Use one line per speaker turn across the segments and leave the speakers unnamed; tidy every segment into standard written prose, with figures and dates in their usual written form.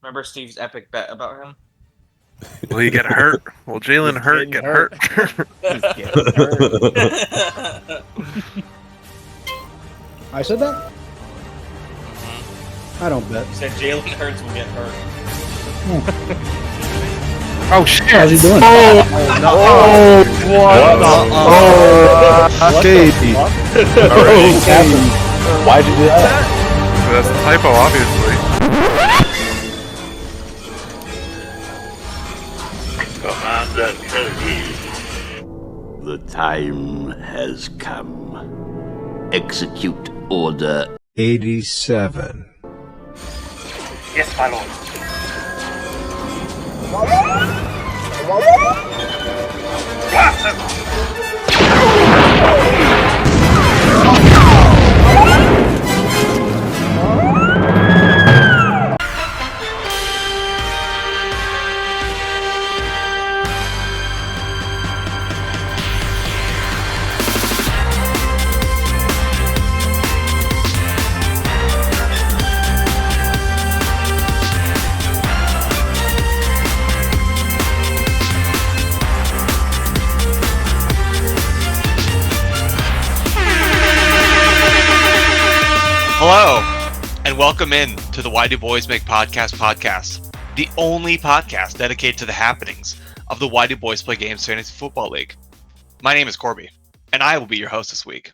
Remember Steve's epic bet about him?
Will he get hurt? Will Jalen Hurt get hurt?
Just get hurt. I said that? I don't bet.
He said Jalen Hurts will get hurt.
Oh shit!
How's he doing?
Oh,
no.
what? Shady.
Alright.
Why'd you do that?
That's a typo, obviously.
Commander Kelly.
The time has come. Execute Order
87.
Yes, my lord. Blast him!
Hello, and welcome in to the Why Do Boys Make podcast, the only podcast dedicated to the happenings of the Why Do Boys Play Games Fantasy Football League. My name is Corby, and I will be your host this week.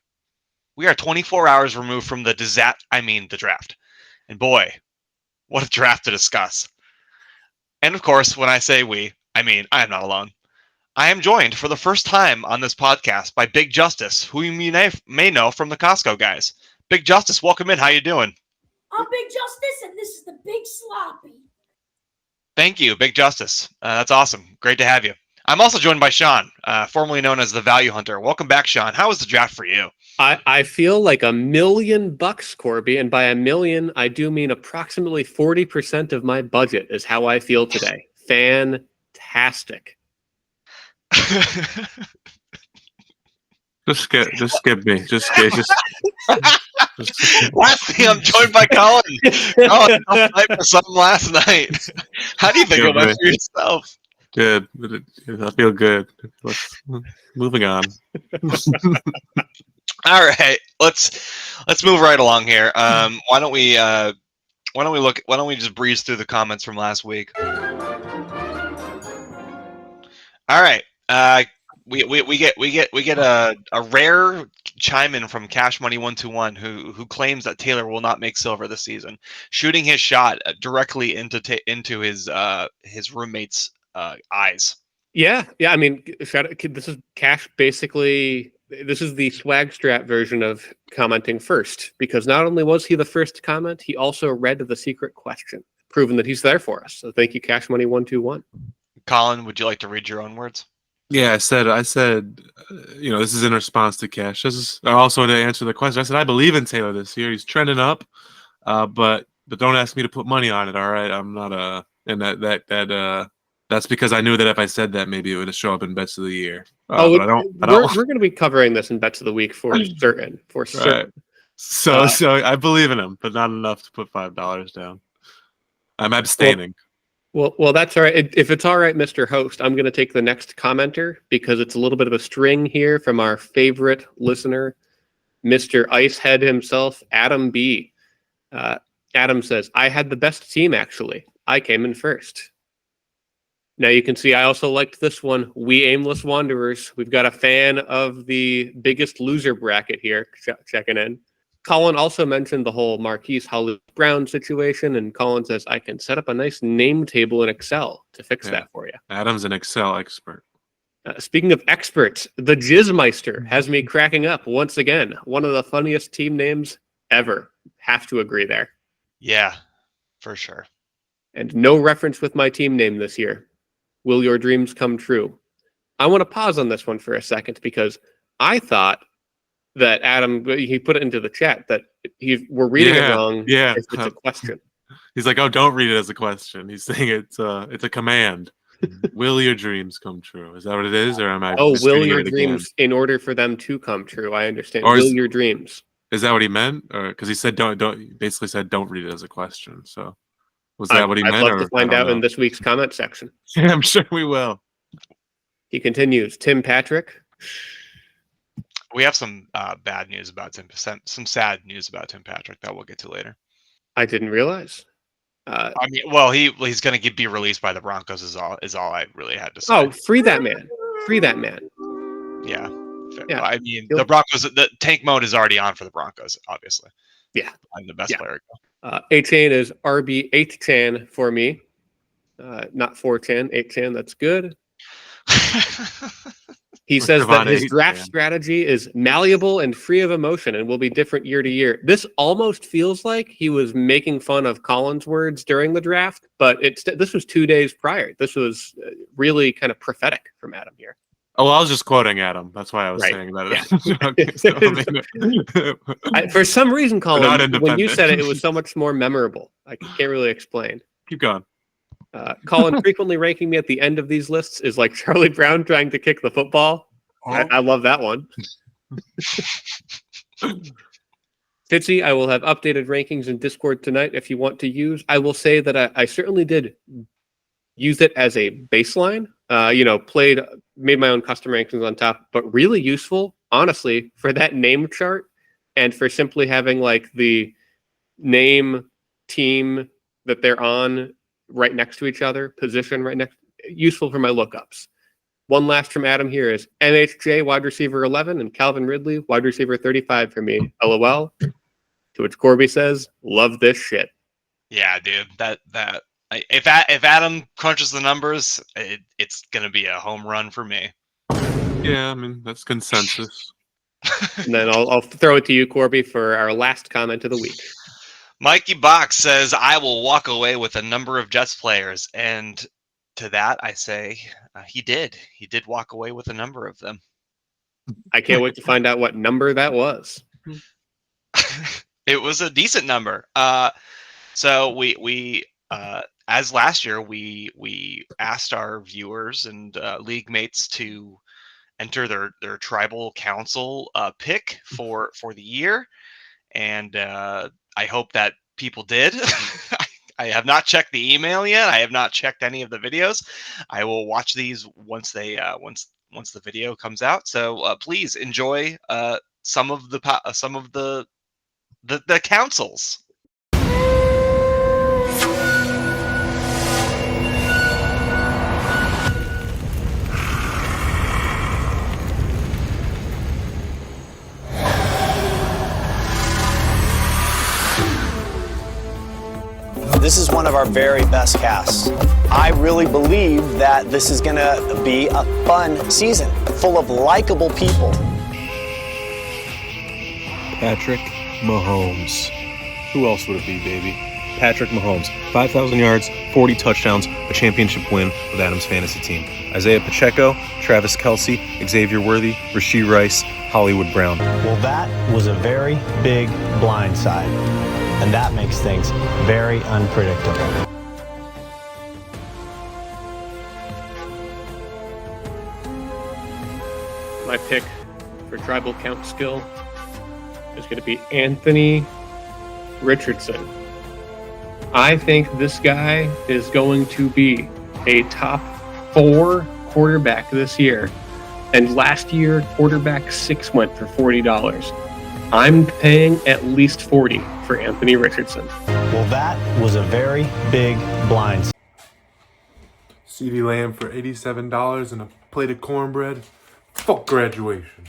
We are 24 hours removed from the draft. And boy, what a draft to discuss. And of course, when I say we, I mean I am not alone. I am joined for the first time on this podcast by Big Justice, who you may know from the Costco guys. Big Justice, welcome in. How you doing?
I'm Big Justice, and this is the Big Sloppy.
Thank you, Big Justice. That's awesome. Great to have you. I'm also joined by Sean, formerly known as the Value Hunter. Welcome back, Sean. How was the draft for you?
I feel like $1 million, Corby, and by $1 million, I do mean approximately 40% of my budget is how I feel today. Fantastic.
Just skip me.
Lastly, I'm joined by Colin. Colin, I played for something last night. How do you think it went for yourself?
Good. I feel good. Moving on.
All right, let's move right along here. Why don't we just breeze through the comments from last week? All right. We get a rare chime in from Cash Money 121 who claims that Taylor will not make silver this season, shooting his shot directly into his roommate's eyes.
Yeah. I mean, this is Cash. Basically, this is the swag strap version of commenting first, because not only was he the first to comment, he also read the secret question, proving that he's there for us. So thank you, Cash Money 121.
Colin, would you like to read your own words?
Yeah, I said, this is in response to Cash. This is also to answer the question. I said, I believe in Taylor this year. He's trending up, but don't ask me to put money on it. All right, I'm not and that's because I knew that if I said that, maybe it would show up in bets of the year. But I don't.
We're going to be covering this in bets of the week for certain.
Right. So I believe in him, but not enough to put $5 down. I'm abstaining.
Well, that's all right. If it's all right, Mr. Host, I'm going to take the next commenter because it's a little bit of a string here from our favorite listener, Mr. Icehead himself, Adam B. Adam says, I had the best team, actually. I came in first. Now you can see I also liked this one. We Aimless Wanderers. We've got a fan of the Biggest Loser bracket here checking in. Colin also mentioned the whole Marquise Hollywood Brown situation, and Colin says, I can set up a nice name table in Excel to fix that for you.
Adam's an Excel expert.
Speaking of experts, the Jizzmeister has me cracking up once again. One of the funniest team names ever. Have to agree there.
Yeah, for sure.
And no reference with my team name this year. Will your dreams come true? I want to pause on this one for a second because I thought that Adam, he put it into the chat that we're reading it wrong.
Yeah,
if it's a question.
He's like, oh, don't read it as a question. He's saying it's a command. Will your dreams come true? Is that what it is, or am I?
Oh, will your dreams in order for them to come true? I understand. Or will your dreams?
Is that what he meant? Or because he said don't basically said don't read it as a question. So Was that what he meant?
I'd love
or
to find
I
out
don't
in
know?
this week's comment section.
Yeah, I'm sure we will.
He continues, Tim Patrick.
We have some bad news about Tim. Some sad news about Tim Patrick that we'll get to later.
I didn't realize.
I mean, well, he's going to be released by the Broncos. Is all I really had to say.
Oh, free that man! Free that man!
Yeah.
Yeah.
I mean, the Broncos. The tank mode is already on for the Broncos. Obviously.
Yeah.
I'm the best player.
8chan is RB 8chan for me. Not 4chan, 8chan. That's good. He says that his draft strategy is malleable and free of emotion and will be different year to year. This almost feels like he was making fun of Colin's words during the draft, but this was 2 days prior. This was really kind of prophetic from Adam here.
Oh, well, I was just quoting Adam. That's why I was saying that.
For some reason, Colin, when you said it, it was so much more memorable. I can't really explain.
Keep going.
Colin frequently ranking me at the end of these lists is like Charlie Brown trying to kick the football. I love that one. Fitzy, I will have updated rankings in Discord tonight if you want to use. I will say that I certainly did use it as a baseline. Made my own custom rankings on top, but really useful, honestly, for that name chart and for simply having like the name, team that they're on right next to each other, position right next, useful for my lookups. One last from Adam here is MHJ wide receiver 11 and Calvin Ridley wide receiver 35 for me. LOL. To which Corby says, "Love this shit."
Yeah, dude. If Adam crunches the numbers, it's gonna be a home run for me.
Yeah, I mean that's consensus.
And then I'll throw it to you, Corby, for our last comment of the week.
Mikey Box says, "I will walk away with a number of Jets players," and to that I say, he did. He did walk away with a number of them.
I can't wait to find out what number that was.
It was a decent number. So we as last year, we asked our viewers and league mates to enter their tribal council pick for the year, and I hope that people did. I have not checked the email yet. I have not checked any of the videos. I will watch these once the video comes out. So please enjoy some of the councils.
This is one of our very best casts. I really believe that this is going to be a fun season, full of likable people.
Patrick Mahomes. Who else would it be, baby? Patrick Mahomes. 5,000 yards, 40 touchdowns, a championship win with Adam's fantasy team. Isaiah Pacheco, Travis Kelce, Xavier Worthy, Rashee Rice, Hollywood Brown.
Well, that was a very big blindside. And that makes things very unpredictable.
My pick for tribal count skill is going to be Anthony Richardson. I think this guy is going to be a top 4 quarterback this year. And last year, quarterback 6 went for $40. I'm paying at least $40 for Anthony Richardson.
Well, that was a very big blind.
CD Lamb for $87 and a plate of cornbread. Fuck graduation.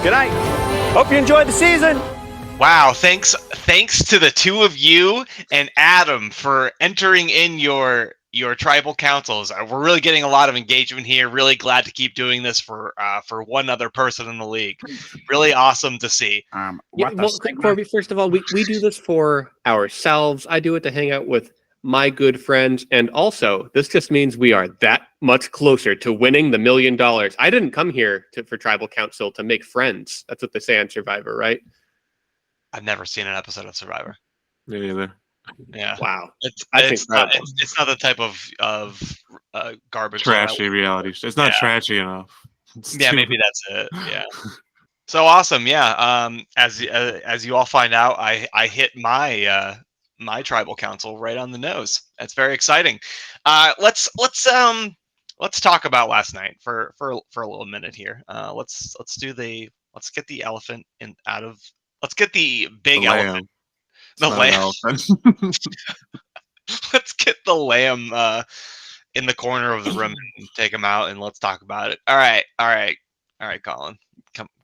Good night. Hope you enjoyed the season.
Wow, thanks to the two of you and Adam for entering in your tribal councils. We're really getting a lot of engagement here. Really glad to keep doing this for one other person in the league. Really awesome to see.
Corby, first of all, we do this for ourselves. I do it to hang out with my good friends, and also this just means we are that much closer to winning the $1 million. I didn't come here for tribal council to make friends. That's what they say on Survivor, right?
I've never seen an episode of Survivor.
Me either.
Yeah.
Wow.
It's not the type of garbage.
Trashy reality show. It's not trashy enough.
Yeah, maybe that's it. Yeah. So awesome, yeah. As you all find out, I hit my my tribal council right on the nose. That's very exciting. Let's talk about last night for a little minute here. Let's get the elephant let's get the big
The lamb.
elephant.
It's
The
not an
lamb.
elephant.
Let's get the lamb in the corner of the room and take him out, and let's talk about it. All right, Colin,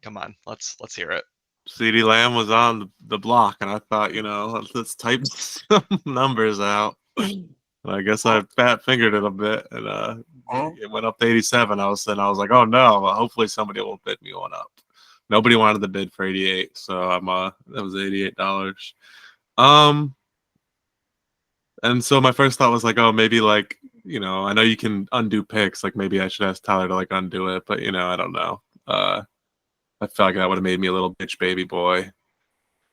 come on, let's hear it.
CeeDee Lamb was on the block, and I thought, let's type some numbers out. I guess I fat fingered it a bit, and it went up to 87. I was like, oh no, well, hopefully somebody will bid me one up. Nobody wanted to bid for 88, so that was $88. And so my first thought was like, oh, maybe like, I know you can undo picks. Like maybe I should ask Tyler to like undo it, but I don't know. I felt like that would have made me a little bitch baby boy.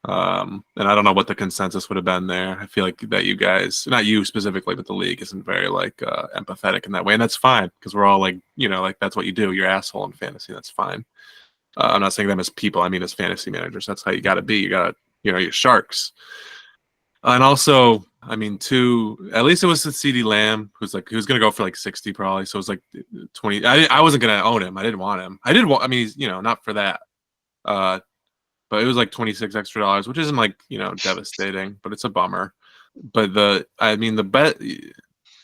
And I don't know what the consensus would have been there. I feel like that you guys, not you specifically, but the league isn't very like empathetic in that way, and that's fine because we're all like, like that's what you do. You're asshole in fantasy. That's fine. I'm not saying them as people. I mean as fantasy managers. That's how you got to be. You got to, you're sharks. And also, I mean, at least it was the CeeDee Lamb who's gonna go for like 60 probably. So it was like 20. I wasn't gonna own him. I didn't want him. I mean, he's not for that. But it was like $26 extra, which isn't like devastating, but it's a bummer. But the bet.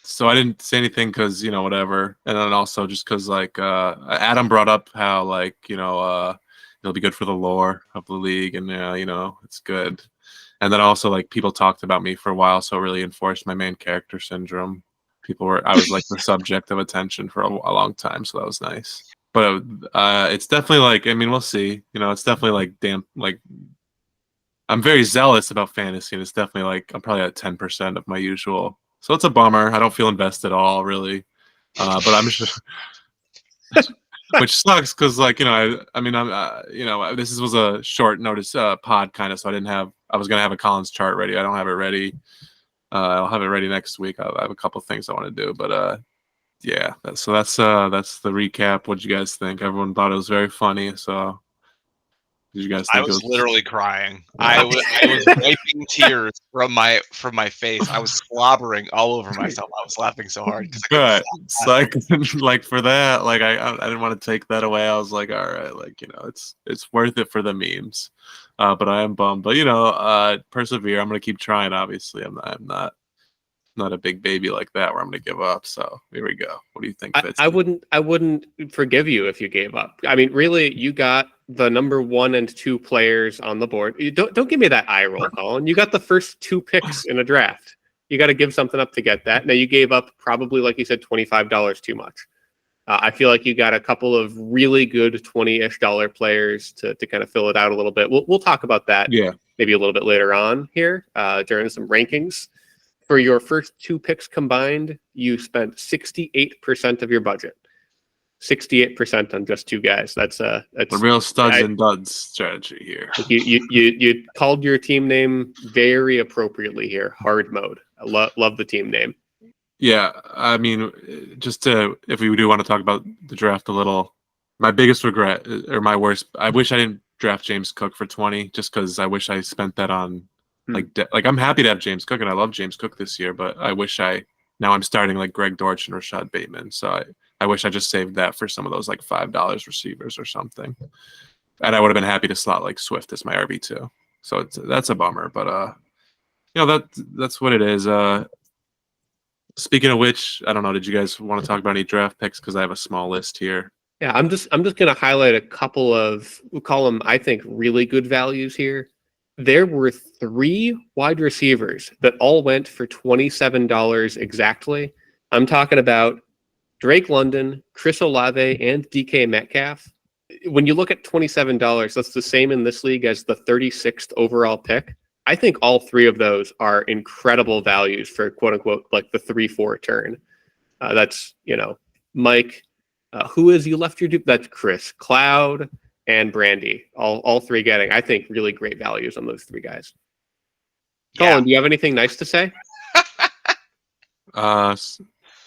So I didn't say anything because whatever, and then also just because like Adam brought up how like it'll be good for the lore of the league, and it's good. And then also like people talked about me for a while, so it really enforced my main character syndrome. I was like the subject of attention for a long time, so that was nice. But it's definitely like, I mean, we'll see. It's definitely like like I'm very zealous about fantasy, and it's definitely like I'm probably at 10% of my usual. So it's a bummer. I don't feel invested at all, really. But I'm just, which sucks because like I'm this was a short notice pod kind of, so I was gonna have a Collins chart ready. I don't have it ready. I'll have it ready next week. I have a couple things I want to do, but yeah. That's the recap. What did you guys think? Everyone thought it was very funny. So did you guys think
I was literally crying. I was wiping tears from my face. I was slobbering all over myself. I was laughing so hard.
Good. It's like for that, like I didn't want to take that away. I was like, all right, like it's worth it for the memes. But I am bummed. But persevere. I'm gonna keep trying. Obviously, I'm not a big baby like that where I'm gonna give up. So here we go. What do you think, Fitzy?
I wouldn't forgive you if you gave up. I mean, really, you got the number 1 and 2 players on the board. You don't give me that eye roll, Colin. You got the first 2 picks in a draft. You got to give something up to get that. Now you gave up probably, like you said, $25 too much. I feel like you got a couple of really good $20-ish players to kind of fill it out a little bit. We'll talk about that maybe a little bit later on here during some rankings. For your first 2 picks combined, you spent 68% of your budget. 68% on just 2 guys. That's the
real studs and duds strategy here.
You called your team name very appropriately here. Hard mode. I love the team name.
Yeah, I mean, if we do want to talk about the draft a little, my biggest regret or my worst, I wish I didn't draft James Cook for 20, just because I wish I spent that on like I'm happy to have James Cook, and I love James Cook this year, but I wish now I'm starting like Greg Dortch and Rashad Bateman, so I wish I just saved that for some of those like $5 receivers or something, and I would have been happy to slot like Swift as my RB2. So that's a bummer, but that's what it is. Speaking of which, I don't know. Did you guys want to talk about any draft picks? Because I have a small list here.
Yeah, I'm just going to highlight a couple of, we'll call them, I think, really good values here. There were 3 wide receivers that all went for $27 exactly. I'm talking about Drake London, Chris Olave, and DK Metcalf. When you look at $27, that's the same in this league as the 36th overall pick. I think all 3 of those are incredible values for quote unquote like the 3-4 turn. That's Mike. Who is you left your dupe? That's Chris, Cloud, and Brandy. All 3 getting, I think, really great values on those 3 guys. Colin, do you have anything nice to say?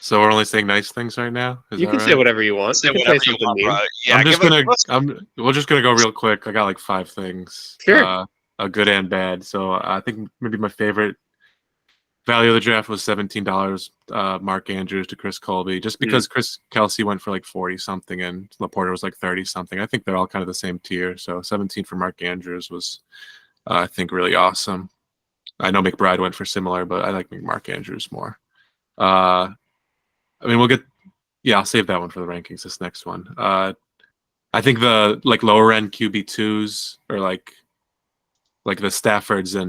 So we're only saying nice things right now. Is
You
that
can
right?
say whatever you want.
Say
You can
whatever
say
you
something
want,
mean.
bro. Yeah,
I'm just
give
gonna.
us-
We're just gonna go real quick. I got like 5 things.
Sure.
A good and bad. So I think maybe my favorite value of the draft was $17. Mark Andrews to Chris Colby, just because Chris Kelsey went for like 40 something and Laporta was like 30 something. I think they're all kind of the same tier. So 17 for Mark Andrews was, I think, really awesome. I know McBride went for similar, but I like Mark Andrews more. I mean, we'll get. Yeah, I'll save that one for the rankings. This next one. I think the like lower end QB2s or like the Staffords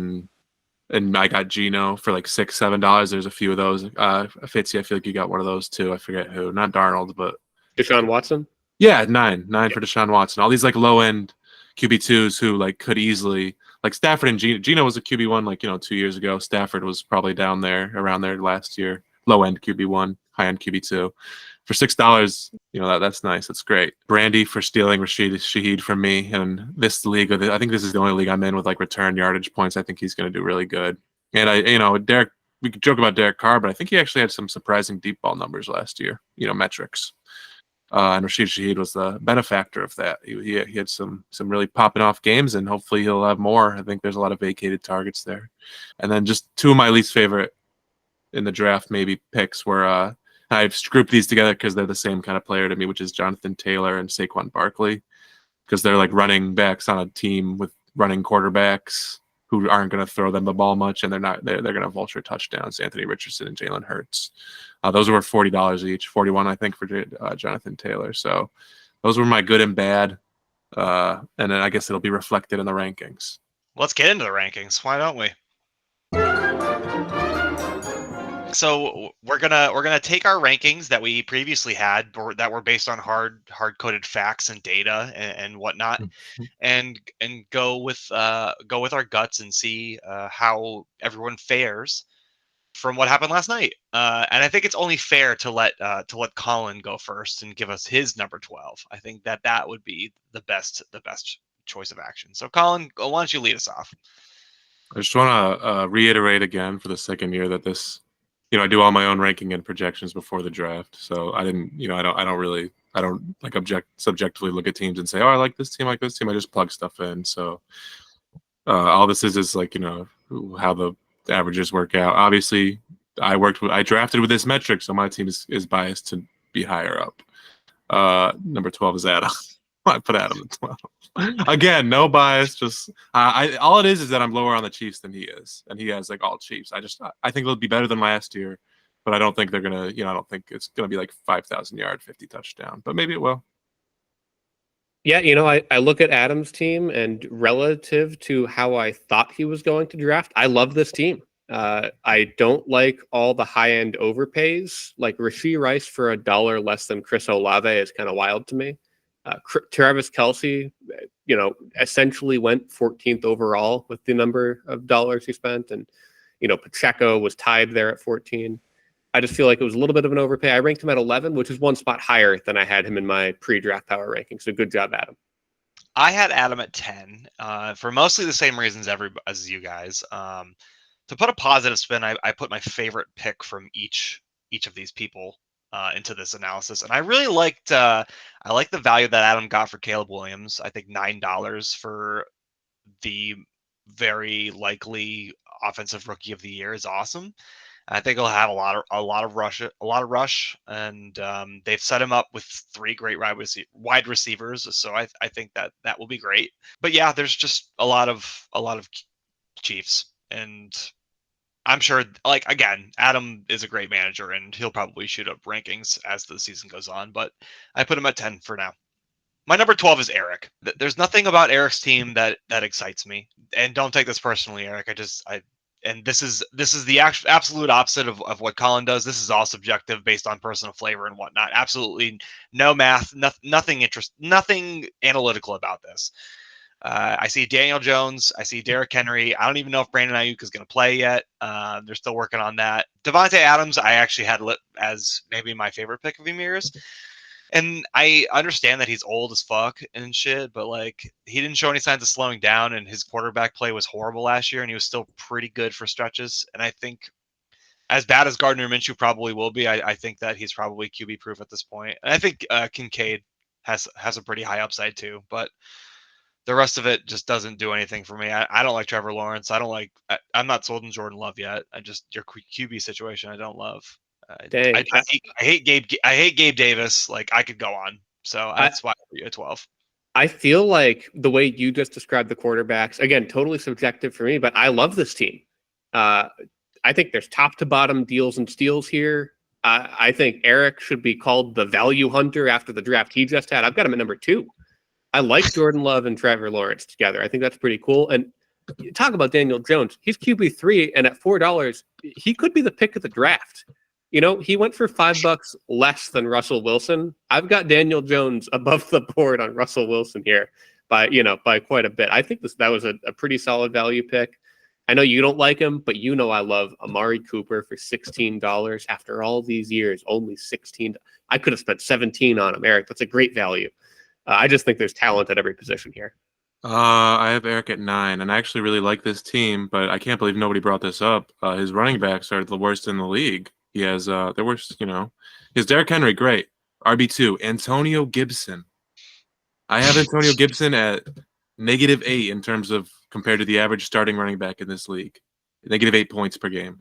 and I got Geno for like $6-7. There's a few of those. Fitzy, I feel like you got one of those too. I forget who. Not Darnold, but
Deshaun Watson.
yeah, nine for Deshaun Watson. All these like low end QB2s who like could easily like Stafford and Geno. Geno was a QB1 like 2 years ago. Stafford was probably down there around there last year. Low end QB1, high end QB2. For $6, that's nice. That's great. Brandy for stealing Rashid Shaheed from me. And this league, I think this is the only league I'm in with like return yardage points. I think he's going to do really good. And Derek, we could joke about Derek Carr, but I think he actually had some surprising deep ball numbers last year, metrics. And Rashid Shaheed was the benefactor of that. He had some really popping off games, and hopefully he'll have more. I think there's a lot of vacated targets there. And then just two of my least favorite in the draft maybe picks were I've grouped these together because they're the same kind of player to me, which is Jonathan Taylor and Saquon Barkley, because they're like running backs on a team with running quarterbacks who aren't going to throw them the ball much, and they're going to vulture touchdowns. Anthony Richardson and Jalen Hurts. Those were $40 each, 41 I think for Jonathan Taylor. So those were my good and bad, and then I guess it'll be reflected in the rankings.
Let's get into the rankings. Why don't we? So we're gonna take our rankings that we previously had that were based on hard coded facts and data and whatnot, and go with our guts and see how everyone fares from what happened last night. And I think it's only fair to let Colin go first and give us his number 12. I think that would be the best choice of action. So Colin, why don't you lead us off?
I just want to reiterate again for the second year that this. I do all my own ranking and projections before the draft. So I didn't, I don't like subjectively look at teams and say, oh, I like this team, I like this team. I just plug stuff in. So all this is like, how the averages work out. Obviously, I drafted with this metric, so my team is biased to be higher up. Number 12 is Adam. I put Adam at 12. Again, no bias. Just all it is that I'm lower on the Chiefs than he is, and he has like all Chiefs. I think they'll be better than last year, but I don't think they're gonna. I don't think it's gonna be like 5,000 yard, 50 touchdown. But maybe it will.
Yeah, I look at Adam's team, and relative to how I thought he was going to draft, I love this team. I don't like all the high-end overpays. Like Rashee Rice for $1 less than Chris Olave is kind of wild to me. Travis Kelce, essentially went 14th overall with the number of dollars he spent. And, Pacheco was tied there at 14. I just feel like it was a little bit of an overpay. I ranked him at 11, which is one spot higher than I had him in my pre-draft power ranking. So good job, Adam.
I had Adam at 10 for mostly the same reasons as you guys. To put a positive spin, I put my favorite pick from each of these people into this analysis, and I really liked I like the value that Adam got for Caleb Williams. I think $9 for the very likely offensive rookie of the year is awesome. I think he'll have a lot of rush, and they've set him up with 3 great wide receivers. So I think that will be great. But yeah, there's just a lot of Chiefs, and I'm sure, like, again, Adam is a great manager, and he'll probably shoot up rankings as the season goes on, but I put him at 10 for now. My number 12 is Eric. There's nothing about Eric's team that excites me, and don't take this personally, Eric. And this is the absolute opposite of what Colin does. This is all subjective based on personal flavor and whatnot. Absolutely no math, nothing analytical about this. I see Daniel Jones. I see Derrick Henry. I don't even know if Brandon Ayuk is going to play yet. They're still working on that. Devontae Adams, I actually had as maybe my favorite pick of Emir's. And I understand that he's old as fuck and shit, but like he didn't show any signs of slowing down, and his quarterback play was horrible last year, and he was still pretty good for stretches. And I think as bad as Gardner Minshew probably will be, I think that he's probably QB proof at this point. And I think Kincaid has a pretty high upside too, but the rest of it just doesn't do anything for me. I don't like Trevor Lawrence. I'm not sold on Jordan Love yet. Your QB situation I don't love.
Dang.
I hate Gabe Davis. Like, I could go on. So that's why I'm at 12.
I feel like the way you just described the quarterbacks, again, totally subjective for me, but I love this team. I think there's top to bottom deals and steals here. I think Eric should be called the value hunter after the draft he just had. I've got him at number 2. I like Jordan Love and Trevor Lawrence together. I think that's pretty cool. And talk about Daniel Jones. He's QB3, and at $4, he could be the pick of the draft. You know, he went for $5 less than Russell Wilson. I've got Daniel Jones above the board on Russell Wilson here by quite a bit. I think that was a pretty solid value pick. I know you don't like him, but I love Amari Cooper for $16 after all these years. Only $16. I could have spent $17 on him, Eric. That's a great value. I just think there's talent at every position here.
I have Eric at 9, and I actually really like this team, but I can't believe nobody brought this up. His running backs are the worst in the league. He has the worst, he has Derrick Henry, great. RB2, Antonio Gibson. I have Antonio Gibson at -8 in terms of compared to the average starting running back in this league. -8 points per game.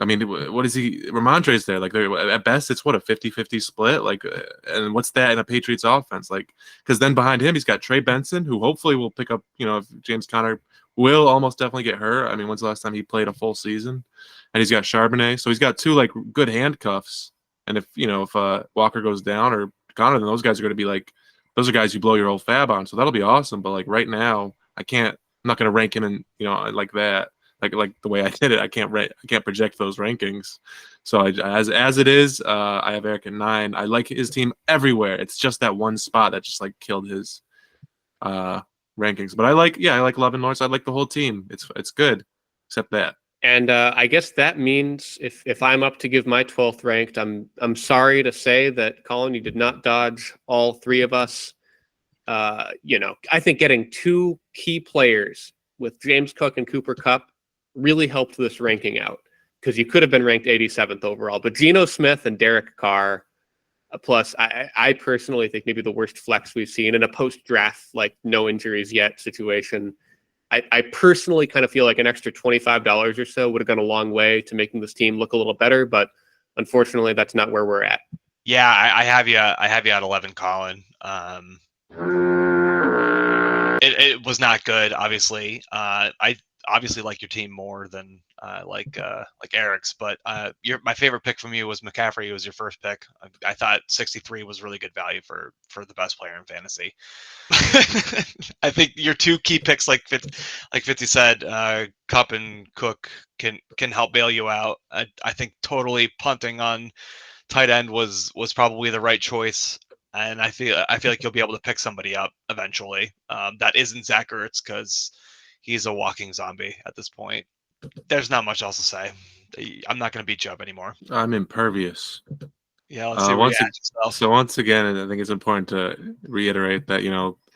I mean, what is he? Ramondre's there. Like, at best, it's what, a 50-50 split? Like, and what's that in a Patriots offense? Like, because then behind him, he's got Trey Benson, who hopefully will pick up, if James Conner will almost definitely get hurt. I mean, when's the last time he played a full season? And he's got Charbonnet. So he's got 2, like, good handcuffs. And if Walker goes down or Conner, then those guys are going to be like, those are guys you blow your whole fab on. So that'll be awesome. But, like, right now, I'm not going to rank him in, like that. Like the way I did it, I can't project those rankings. So as it is, I have Eric at 9. I like his team everywhere. It's just that one spot that just like killed his rankings. But I like Love and Lawrence. I like the whole team. It's good, except that.
And I guess that means if I'm up to give my 12th ranked, I'm sorry to say that, Colin, you did not dodge all 3 of us. I think getting 2 key players with James Cook and Cooper Kupp really helped this ranking out, because you could have been ranked 87th overall. But Geno Smith and Derek Carr, plus I personally think maybe the worst flex we've seen in a post-draft, like no injuries yet situation. I personally kind of feel like an extra $25 or so would have gone a long way to making this team look a little better, but unfortunately that's not where we're at.
Yeah, I have you at 11, Colin. It was not good, obviously. I obviously like your team more than like Eric's, but my favorite pick from you was McCaffrey. It was your first pick. I thought 63 was really good value for the best player in fantasy. I think your 2 key picks, like Fitzy said, Kupp and Cook can help bail you out. I think totally punting on tight end was probably the right choice. And I feel like you'll be able to pick somebody up eventually that isn't Zach Ertz, because he's a walking zombie at this point. There's not much else to say. I'm not going to beat you up anymore.
I'm impervious.
Yeah, let's see what you yourself.
So once again, I think it's important to reiterate that,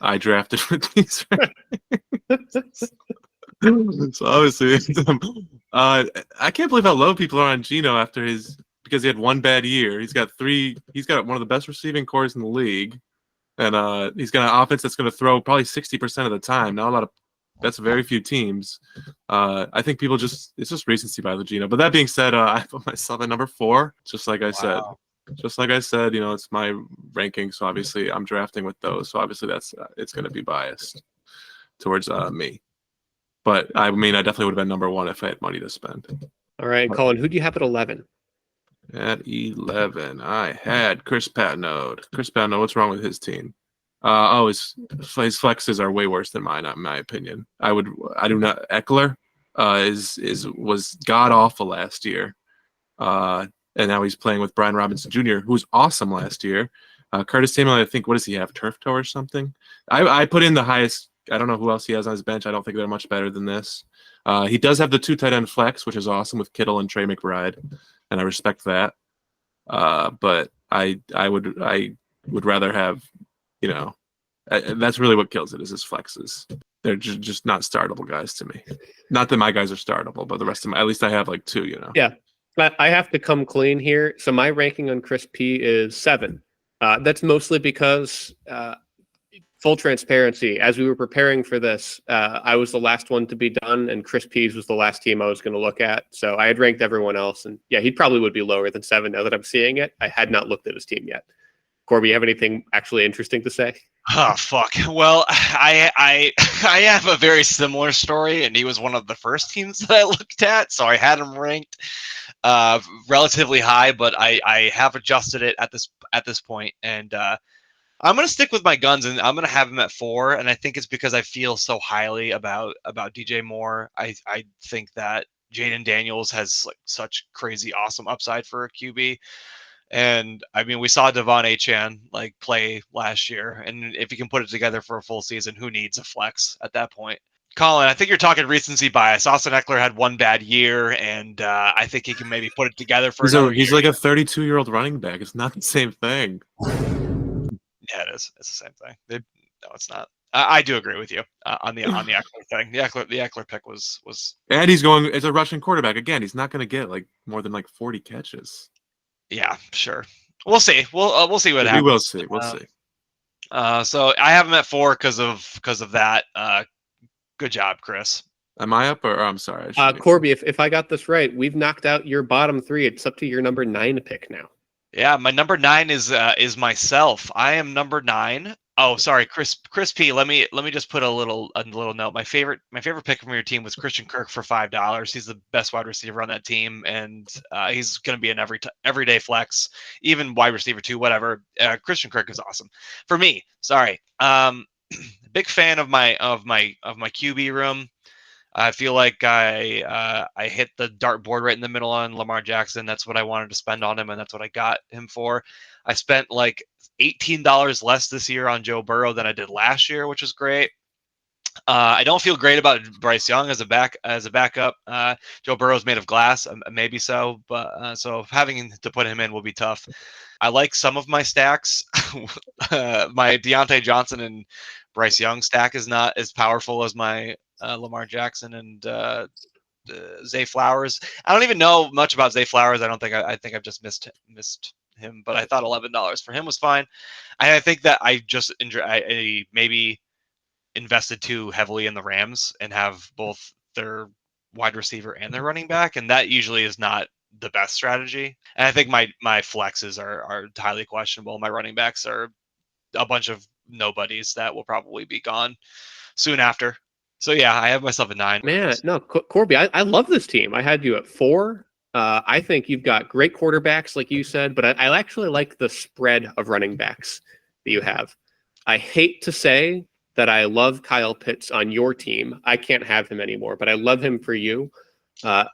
I drafted with these. So obviously, I can't believe how low people are on Geno because he had 1 bad year. He's got one of the best receiving cores in the league. And he's got an offense that's going to throw probably 60% of the time. That's very few teams. I think people it's just recency by Geno. But that being said, I put myself at number 4, just like I said. Just like I said, it's my ranking, so obviously I'm drafting with those. So obviously it's going to be biased towards me. But I mean, I definitely would have been number 1 if I had money to spend.
All right, Colin, who do you have at 11?
At 11, I had Chris Patnode. Chris Patnode, what's wrong with his team? His flexes are way worse than mine, in my opinion. I do not. Eckler was god awful last year, and now he's playing with Brian Robinson Jr., who was awesome last year. Curtis Samuel, I think, what does he have? Turf toe or something? I put in the highest. I don't know who else he has on his bench. I don't think they're much better than this. He does have the 2 tight end flex, which is awesome, with Kittle and Trey McBride, and I respect that. But I would rather have. That's really what kills it, is his flexes. They're just not startable guys to me. Not that my guys are startable, but the rest of at least I have like 2,
Yeah. I have to come clean here. So my ranking on Chris P is 7. That's mostly because, full transparency, as we were preparing for this, I was the last one to be done, and Chris P's was the last team I was going to look at. So I had ranked everyone else, and yeah, he probably would be lower than 7 now that I'm seeing it. I had not looked at his team yet. Corby, you have anything actually interesting to say?
Oh fuck! Well, I have a very similar story, and he was one of the first teams that I looked at, so I had him ranked relatively high, but I have adjusted it at this point, and I'm gonna stick with my guns, and I'm gonna have him at 4, and I think it's because I feel so highly about DJ Moore. I think that Jaden Daniels has like such crazy awesome upside for a QB. And I mean, we saw Devon Achane like play last year, and if he can put it together for a full season, who needs a flex at that point? Colin, I think you're talking recency bias. Austin Eckler had one bad year, and I think he can maybe put it together for another
He's
year.
like a 32-year-old running back. It's not the same thing.
Yeah, it is. It's the same thing. No, it's not. I do agree with you on the Eckler thing. The Eckler pick was.
And he's going as a Russian quarterback again. He's not going to get like more than like 40 catches.
Yeah, sure. We'll see. We'll see what happens.
We will see. We'll see.
So I have him at 4 because of that. Good job, Chris.
Am I up or I'm sorry?
Corby, if I got this right, we've knocked out your bottom 3. It's up to your number 9 pick now.
Yeah, my number 9 is myself. I am number 9. Oh, sorry, Chris P. Let me just put a little note. My favorite pick from your team was Christian Kirk for $5. He's the best wide receiver on that team, and he's going to be an everyday flex, even wide receiver 2, whatever. Christian Kirk is awesome for me. Sorry, big fan of my QB room. I feel like I hit the dartboard right in the middle on Lamar Jackson. That's what I wanted to spend on him, and that's what I got him for. I spent like $18 less this year on Joe Burrow than I did last year, which is great. I don't feel great about Bryce Young as a backup. Joe Burrow's made of glass, maybe so, but so having to put him in will be tough. I like some of my stacks. My Deontay Johnson and Bryce Young stack is not as powerful as my Lamar Jackson and Zay Flowers. I don't even know much about Zay Flowers. I think I've just missed him, but I thought $11 for him was fine. I think that I maybe invested too heavily in the Rams and have both their wide receiver and their running back, and that usually is not the best strategy. And I think my flexes are highly questionable. My running backs are a bunch of nobodies that will probably be gone soon after. So yeah, I have myself at 9.
Man, no, Corby, I love this team. I had you at 4. I think you've got great quarterbacks, like you said, but I actually like the spread of running backs that you have. I hate to say that I love Kyle Pitts on your team. I can't have him anymore, but I love him for you.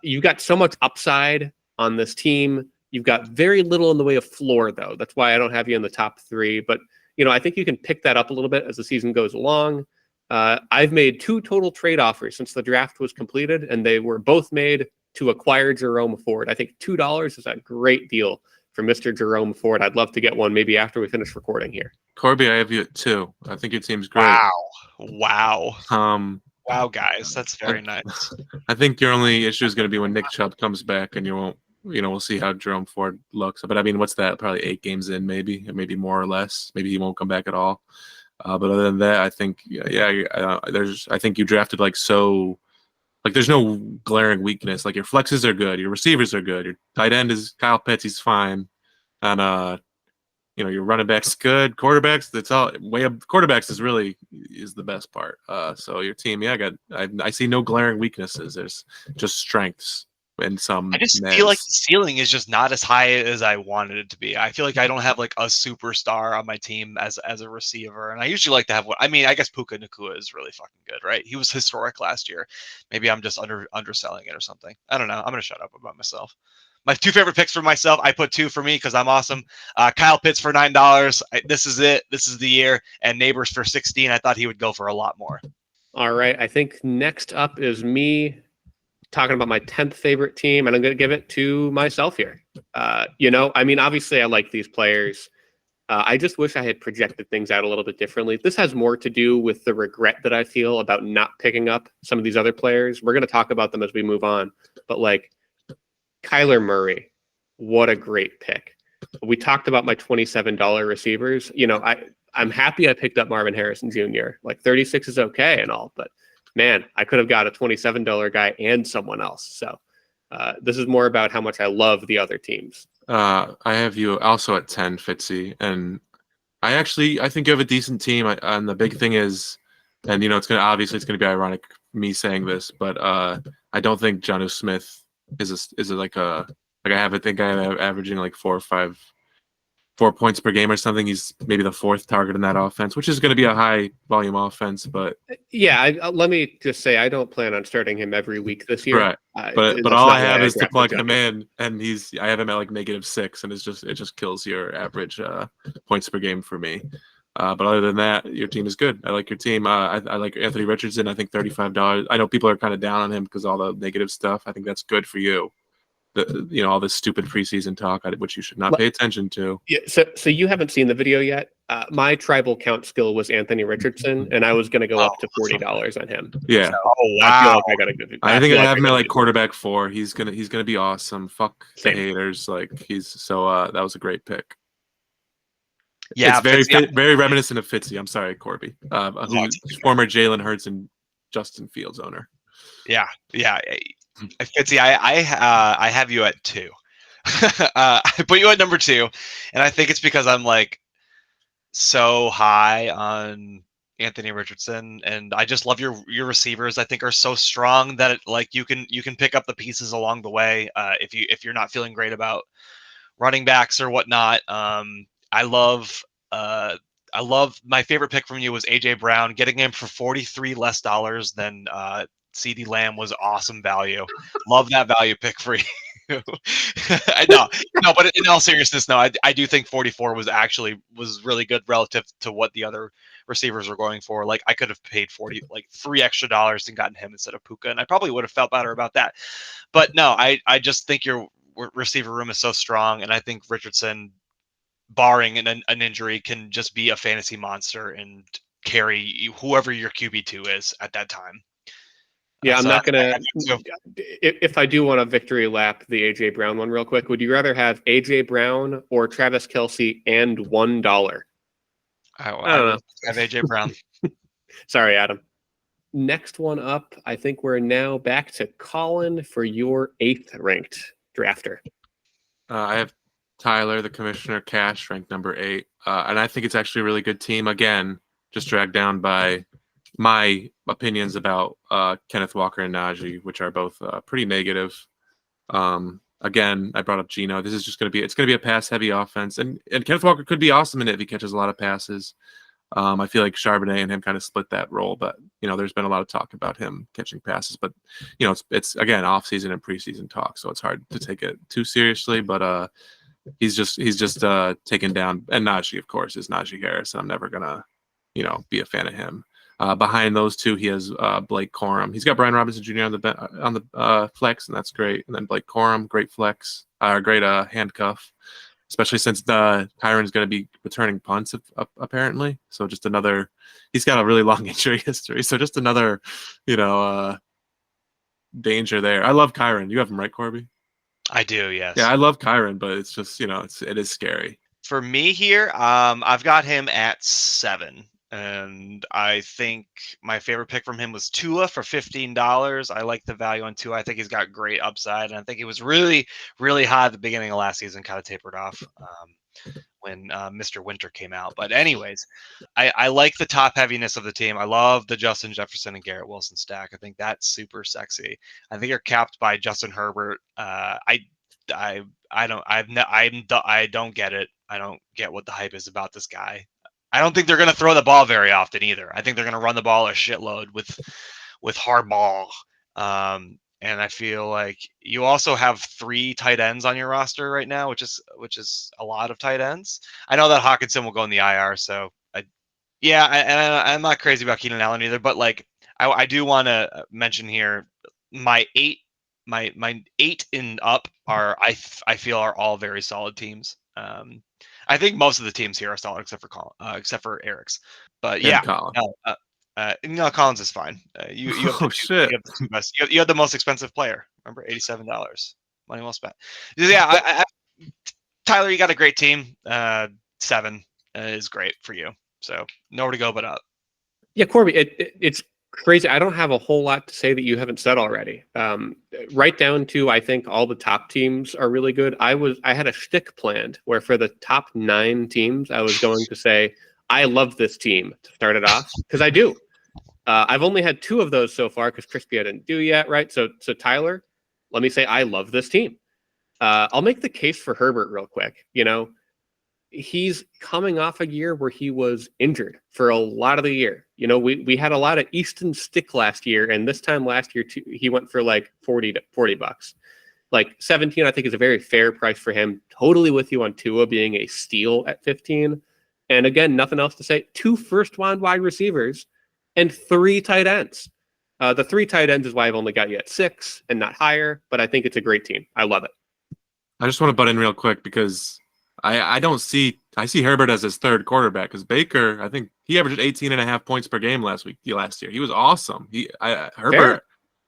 You've got so much upside on this team. You've got very little in the way of floor, though. That's why I don't have you in the top 3. But, I think you can pick that up a little bit as the season goes along. I've made 2 total trade offers since the draft was completed, and they were both made to acquire Jerome Ford. I think $2 is a great deal for Mr. Jerome Ford. I'd love to get one maybe after we finish recording here.
Corby, I have you at 2. I think your team's great.
Wow. Wow, guys, that's very nice.
I think your only issue is going to be when Nick Chubb comes back, and you won't. We'll see how Jerome Ford looks. But I mean, what's that? Probably 8 games in, maybe more or less. Maybe he won't come back at all. But other than that, I think, I think you drafted there's no glaring weakness. Like your flexes are good, your receivers are good, your tight end is Kyle Pitts, he's fine, and your running back's good, quarterbacks. That's all. Way up quarterbacks is the best part. So your team, I see no glaring weaknesses. There's just strengths. And some.
I just feel like the ceiling is just not as high as I wanted it to be. I feel like I don't have like a superstar on my team as a receiver, and I usually like to have one. I mean, I guess Puka Nacua is really fucking good, right? He was historic last year. Maybe I'm just underselling it or something. I don't know. I'm gonna shut up about myself. My 2 favorite picks for myself, I put 2 for me because I'm awesome. Kyle Pitts for $9. This is it. This is the year. And Neighbors for 16. I thought he would go for a lot more.
All right. I think next up is me talking about my 10th favorite team, and I'm going to give it to myself here. Obviously I like these players. I just wish I had projected things out a little bit differently. This has more to do with the regret that I feel about not picking up some of these other players. We're going to talk about them as we move on. But Kyler Murray, what a great pick. We talked about my $27 receivers. I'm happy I picked up Marvin Harrison Jr. Like 36 is okay and all, but man, I could have got a $27 guy and someone else. So this is more about how much I love the other teams.
I have you also at 10, Fitzy, and I think you have a decent team. And the big thing is, and it's gonna be ironic me saying this, but I don't think Jonnu Smith is I have averaging like 4 points per game or something. He's maybe the fourth target in that offense, which is going to be a high volume offense. But
yeah, let me just say I don't plan on starting him every week this year.
Right, but all I have is to plug him in, and I have him at like -6, and it just kills your average points per game for me. But other than that, your team is good. I like your team. I like Anthony Richardson. I think $35. I know people are kind of down on him because all the negative stuff. I think that's good for you. All this stupid preseason talk, which you should not pay attention to.
Yeah. So you haven't seen the video yet. My tribal count skill was Anthony Richardson, and I was going to go up to $40 on him.
Yeah.
So I feel like I got a good.
I think I have him at like quarterback 4. He's gonna be awesome. Fuck the haters. Like that was a great pick.
Yeah,
it's very reminiscent of Fitzy. I'm sorry, Corby, former Jalen Hurts and Justin Fields owner.
Yeah. Fitzy, I have you at 2. I put you at number 2, and I think it's because I'm like so high on Anthony Richardson, and I just love your receivers. I think are so strong that you can pick up the pieces along the way. If you're not feeling great about running backs or whatnot. I love my favorite pick from you was AJ Brown. Getting him for $43 less than CD Lamb was awesome value. Love that value pick for you. No, but in all seriousness, no, I do think 44 was really good relative to what the other receivers were going for. Like I could have paid $3 extra and gotten him instead of Puka, and I probably would have felt better about that. But no, I just think your receiver room is so strong, and I think Richardson, barring an injury, can just be a fantasy monster and carry whoever your QB2 is at that time.
Yeah, I'm not gonna. If I do want a victory lap, the AJ Brown one real quick, would you rather have AJ Brown or Travis Kelce and $1?
I don't know. Have AJ Brown.
Sorry, Adam. Next one up, I think we're now back to Colin for your 8th ranked drafter.
I have Tyler, the commissioner, Cash, ranked number 8. And I think it's actually a really good team. Again, just dragged down by my opinions about Kenneth Walker and Najee, which are both pretty negative. Again, I brought up Geno. This is just going to be a pass-heavy offense. And Kenneth Walker could be awesome in it if he catches a lot of passes. I feel like Charbonnet and him kind of split that role, but there's been a lot of talk about him catching passes. But it's again off-season and preseason talk, so it's hard to take it too seriously. But he's just taken down, and Najee, of course, is Najee Harris. And I'm never gonna be a fan of him. Behind those two, he has Blake Corum. He's got Brian Robinson Jr. on the flex, and that's great. And then Blake Corum, great flex, great handcuff, especially since Kyron's going to be returning punts apparently. So just another. He's got a really long injury history, so just another, danger there. I love Kyron. You have him right, Corby?
I do, yes.
Yeah, I love Kyron, but it's just it is scary.
For me here, I've got him at 7. And I think my favorite pick from him was Tua for $15. I like the value on Tua. I think he's got great upside, and I think he was really, really high at the beginning of last season, kind of tapered off when Mr. Winter came out. But anyways, I like the top heaviness of the team. I love the Justin Jefferson and Garrett Wilson stack. I think that's super sexy. I think you're capped by Justin Herbert. I don't get it. I don't get what the hype is about this guy. I don't think they're going to throw the ball very often either. I think they're going to run the ball a shitload with Harbaugh. And I feel like you also have 3 tight ends on your roster right now, which is a lot of tight ends. I know that Hawkinson will go in the IR, so I'm not crazy about Keenan Allen either. But I do want to mention here my 8 and up are I feel are all very solid teams. I think most of the teams here are solid except for Eric's. But yeah,
Colin.
Collins is fine. You have the 2 best. You have the most expensive player. Remember, $87. Money well spent. Yeah, Tyler, you got a great team. 7 is great for you. So nowhere to go but up.
Yeah, Corby, it's crazy. I don't have a whole lot to say that you haven't said already. Right down to, I think all the top teams are really good. I had a shtick planned where for the top 9 teams, I was going to say, I love this team to start it off, because I do. I've only had 2 of those so far because Crispy I didn't do yet, right? So Tyler, let me say I love this team. I'll make the case for Herbert real quick. He's coming off a year where he was injured for a lot of the year. We had a lot of Easton stick last year, and this time last year too, he went for like $40 bucks. Like 17, I think is a very fair price for him. Totally with you on Tua being a steal at 15. And again, nothing else to say. 2 first-round wide receivers and 3 tight ends. The 3 tight ends is why I've only got you at 6 and not higher, but I think it's a great team. I love it.
I just want to butt in real quick because I see Herbert as his 3rd quarterback, because Baker, I think he averaged 18.5 points per game last year. He was awesome. Herbert,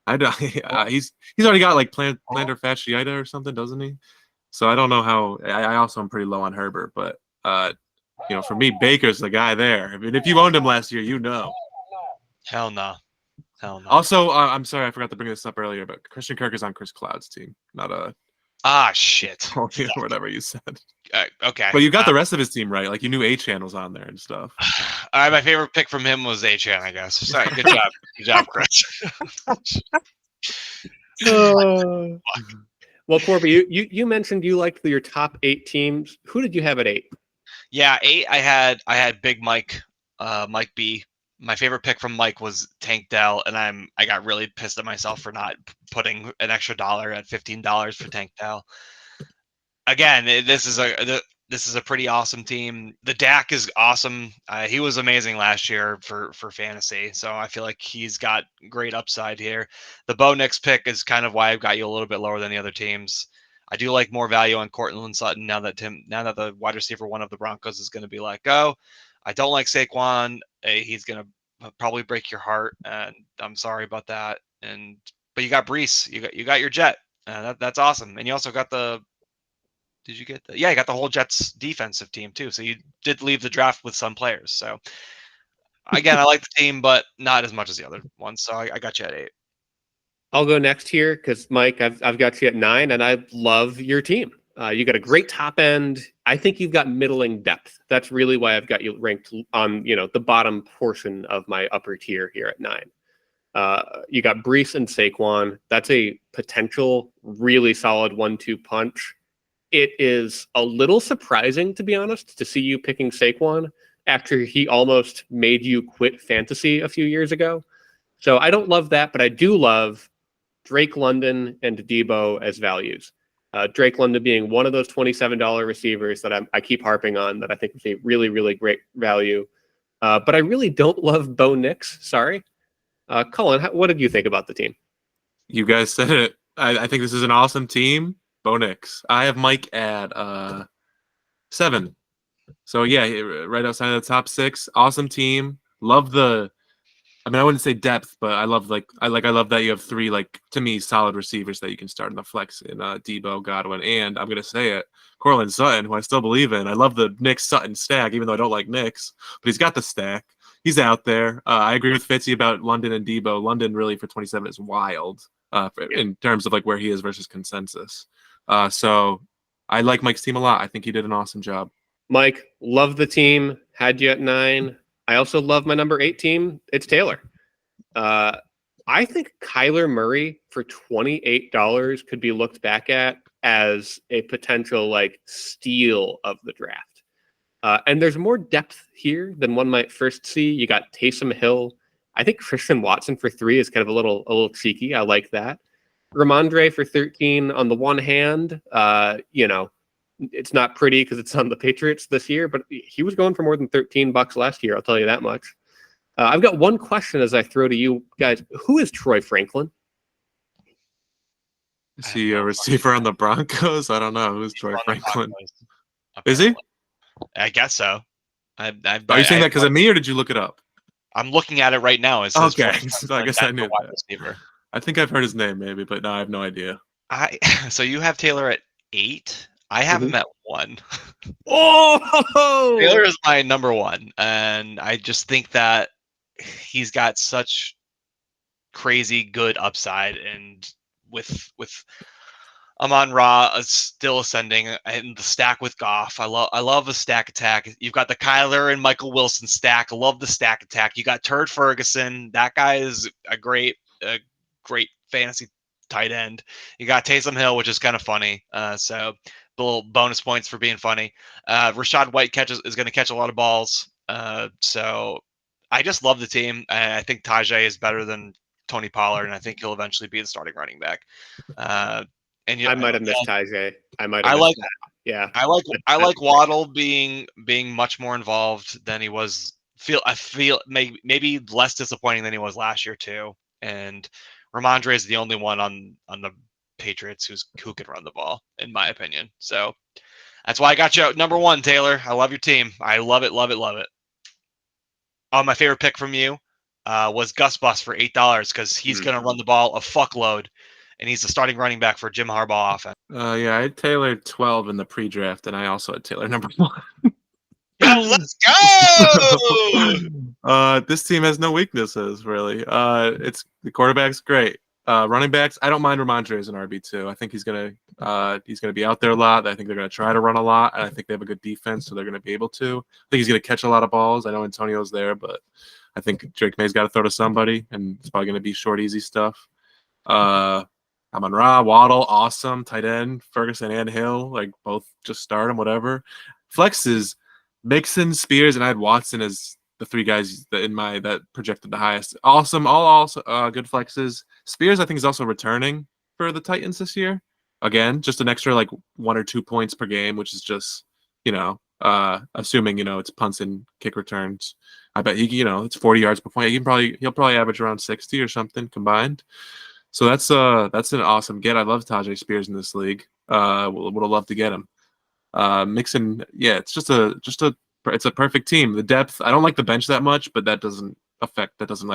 he's already got like plantar fasciitis or something, doesn't he? So I don't know how. I also am pretty low on Herbert, but for me, Baker's the guy there. I mean, if you owned him last year,
Hell no.
Also, I'm sorry, I forgot to bring this up earlier, but Christian Kirk is on Chris Cloud's team, not a.
Shit.
Whatever you said.
Okay.
But you got the rest of his team right. Like, you knew A-Chan was on there and stuff.
My favorite pick from him was A-Chan, I guess. Sorry, good job. Good job, Chris.
Well, Corby, you mentioned you liked your top 8 teams. Who did you have at 8?
Yeah, 8. I had Big Mike, Mike B. My favorite pick from Mike was Tank Dell, and I got really pissed at myself for not putting an extra $1 at $15 for Tank Dell. Again, this is a pretty awesome team. The Dak is awesome. He was amazing last year for fantasy, so I feel like he's got great upside here. The Bo Nix pick is kind of why I've got you a little bit lower than the other teams. I do like more value on Courtland Sutton now that the wide receiver 1 of the Broncos is going to be let go. I don't like Saquon. He's going to probably break your heart, and I'm sorry about that. But you got Brees. You got your Jet. That's awesome. And you also got did you get you got the whole Jets defensive team too. So you did leave the draft with some players. So again, I like the team, but not as much as the other ones. So I got you at 8.
I'll go next here because Mike, I've got you at 9, and I love your team. You got a great top end. I think you've got middling depth. That's really why I've got you ranked on the bottom portion of my upper tier here at 9. You got Brees and Saquon. That's a potential really solid 1-2 punch. It is a little surprising, to be honest, to see you picking Saquon after he almost made you quit fantasy a few years ago. So I don't love that, but I do love Drake London and Debo as values. Drake London being one of those $27 receivers that I keep harping on that I think is a really, really great value. But I really don't love Bo Nix. Sorry. Colin, what did you think about the team?
You guys said it. I think this is an awesome team. Bo Nix. I have Mike at 7. So yeah, right outside of the top 6. Awesome team. Love I wouldn't say depth, but I love that you have 3 to me solid receivers that you can start in the flex in Debo, Godwin, and I'm gonna say it, Courtland Sutton, who I still believe in. I love the Nix Sutton stack, even though I don't like Nix, but he's got the stack. He's out there. I agree with Fitzy about London and Debo. London really for 27 is wild in terms of where he is versus consensus. So I like Mike's team a lot. I think he did an awesome job.
Mike, love the team. Had you at 9. I also love my number 8 team. It's Taylor. I think Kyler Murray for $28 could be looked back at as a potential steal of the draft. And there's more depth here than one might first see. You got Taysom Hill. I think Christian Watson for 3 is kind of a little cheeky. I like that. Ramondre for 13 on the one hand, it's not pretty because it's on the Patriots this year, but he was going for more than $13 last year. I'll tell you that much. I've got one question as I throw to you guys. Who is Troy Franklin?
Is he a receiver on the Broncos? I don't know. Who's Troy Franklin? Is he?
I guess so.
Are you saying that because of me, or did you look it up?
I'm looking at it right now.
Okay, so I guess I knew that. I think I've heard his name maybe, but no, I have no idea.
So you have Taylor at 8. I have him at 1.
Oh,
Taylor is my number 1, and I just think that he's got such crazy good upside, and with Amon-Ra is still ascending, and the stack with Goff. I love a stack attack. You've got the Kyler and Michael Wilson stack. I love the stack attack. You got Turd Ferguson. That guy is a great fantasy tight end. You got Taysom Hill, which is kind of funny. So little bonus points for being funny. Rashad White is going to catch a lot of balls. So I just love the team. I think Tajay is better than Tony Pollard, and I think he'll eventually be the starting running back. And
I might have missed Tajay. I might have
I
missed
like
that. Yeah.
I like Waddle being much more involved than he was. I feel maybe less disappointing than he was last year too. And Ramondre is the only one on the Patriots who can run the ball, in my opinion. So that's why I got you at number 1, Taylor. I love your team. I love it, love it, love it. Oh, my favorite pick from you was Gus Bus for $8 because he's going to run the ball a fuckload, and he's the starting running back for Jim Harbaugh offense.
Yeah, I had Taylor 12 in the pre-draft, and I also had Taylor number 1.
Let's go!
This team has no weaknesses, really. It's the quarterback's great. Running backs, I don't mind Ramondre as an RB2. I think he's gonna be out there a lot. I think they're gonna try to run a lot, and I think they have a good defense, so they're gonna be able to. I think he's gonna catch a lot of balls. I know Antonio's there, but I think Drake May's got to throw to somebody, and it's probably gonna be short, easy stuff. Amon-Ra, Waddle, awesome. Tight end, Ferguson and Hill, like both just start them, whatever. Flexes, Mixon, Spears, and I had Watson as the 3 guys that projected the highest. Awesome, all good flexes. Spears, I think, is also returning for the Titans this year. Again, just an extra like 1 or 2 points per game, which is just, assuming, it's punts and kick returns. I bet it's 40 yards per point. He'll probably average around 60 or something combined. So that's an awesome get. I love Tajay Spears in this league. Would have loved to get him. Mixon, yeah, it's it's a perfect team. The depth, I don't like the bench that much, but that doesn't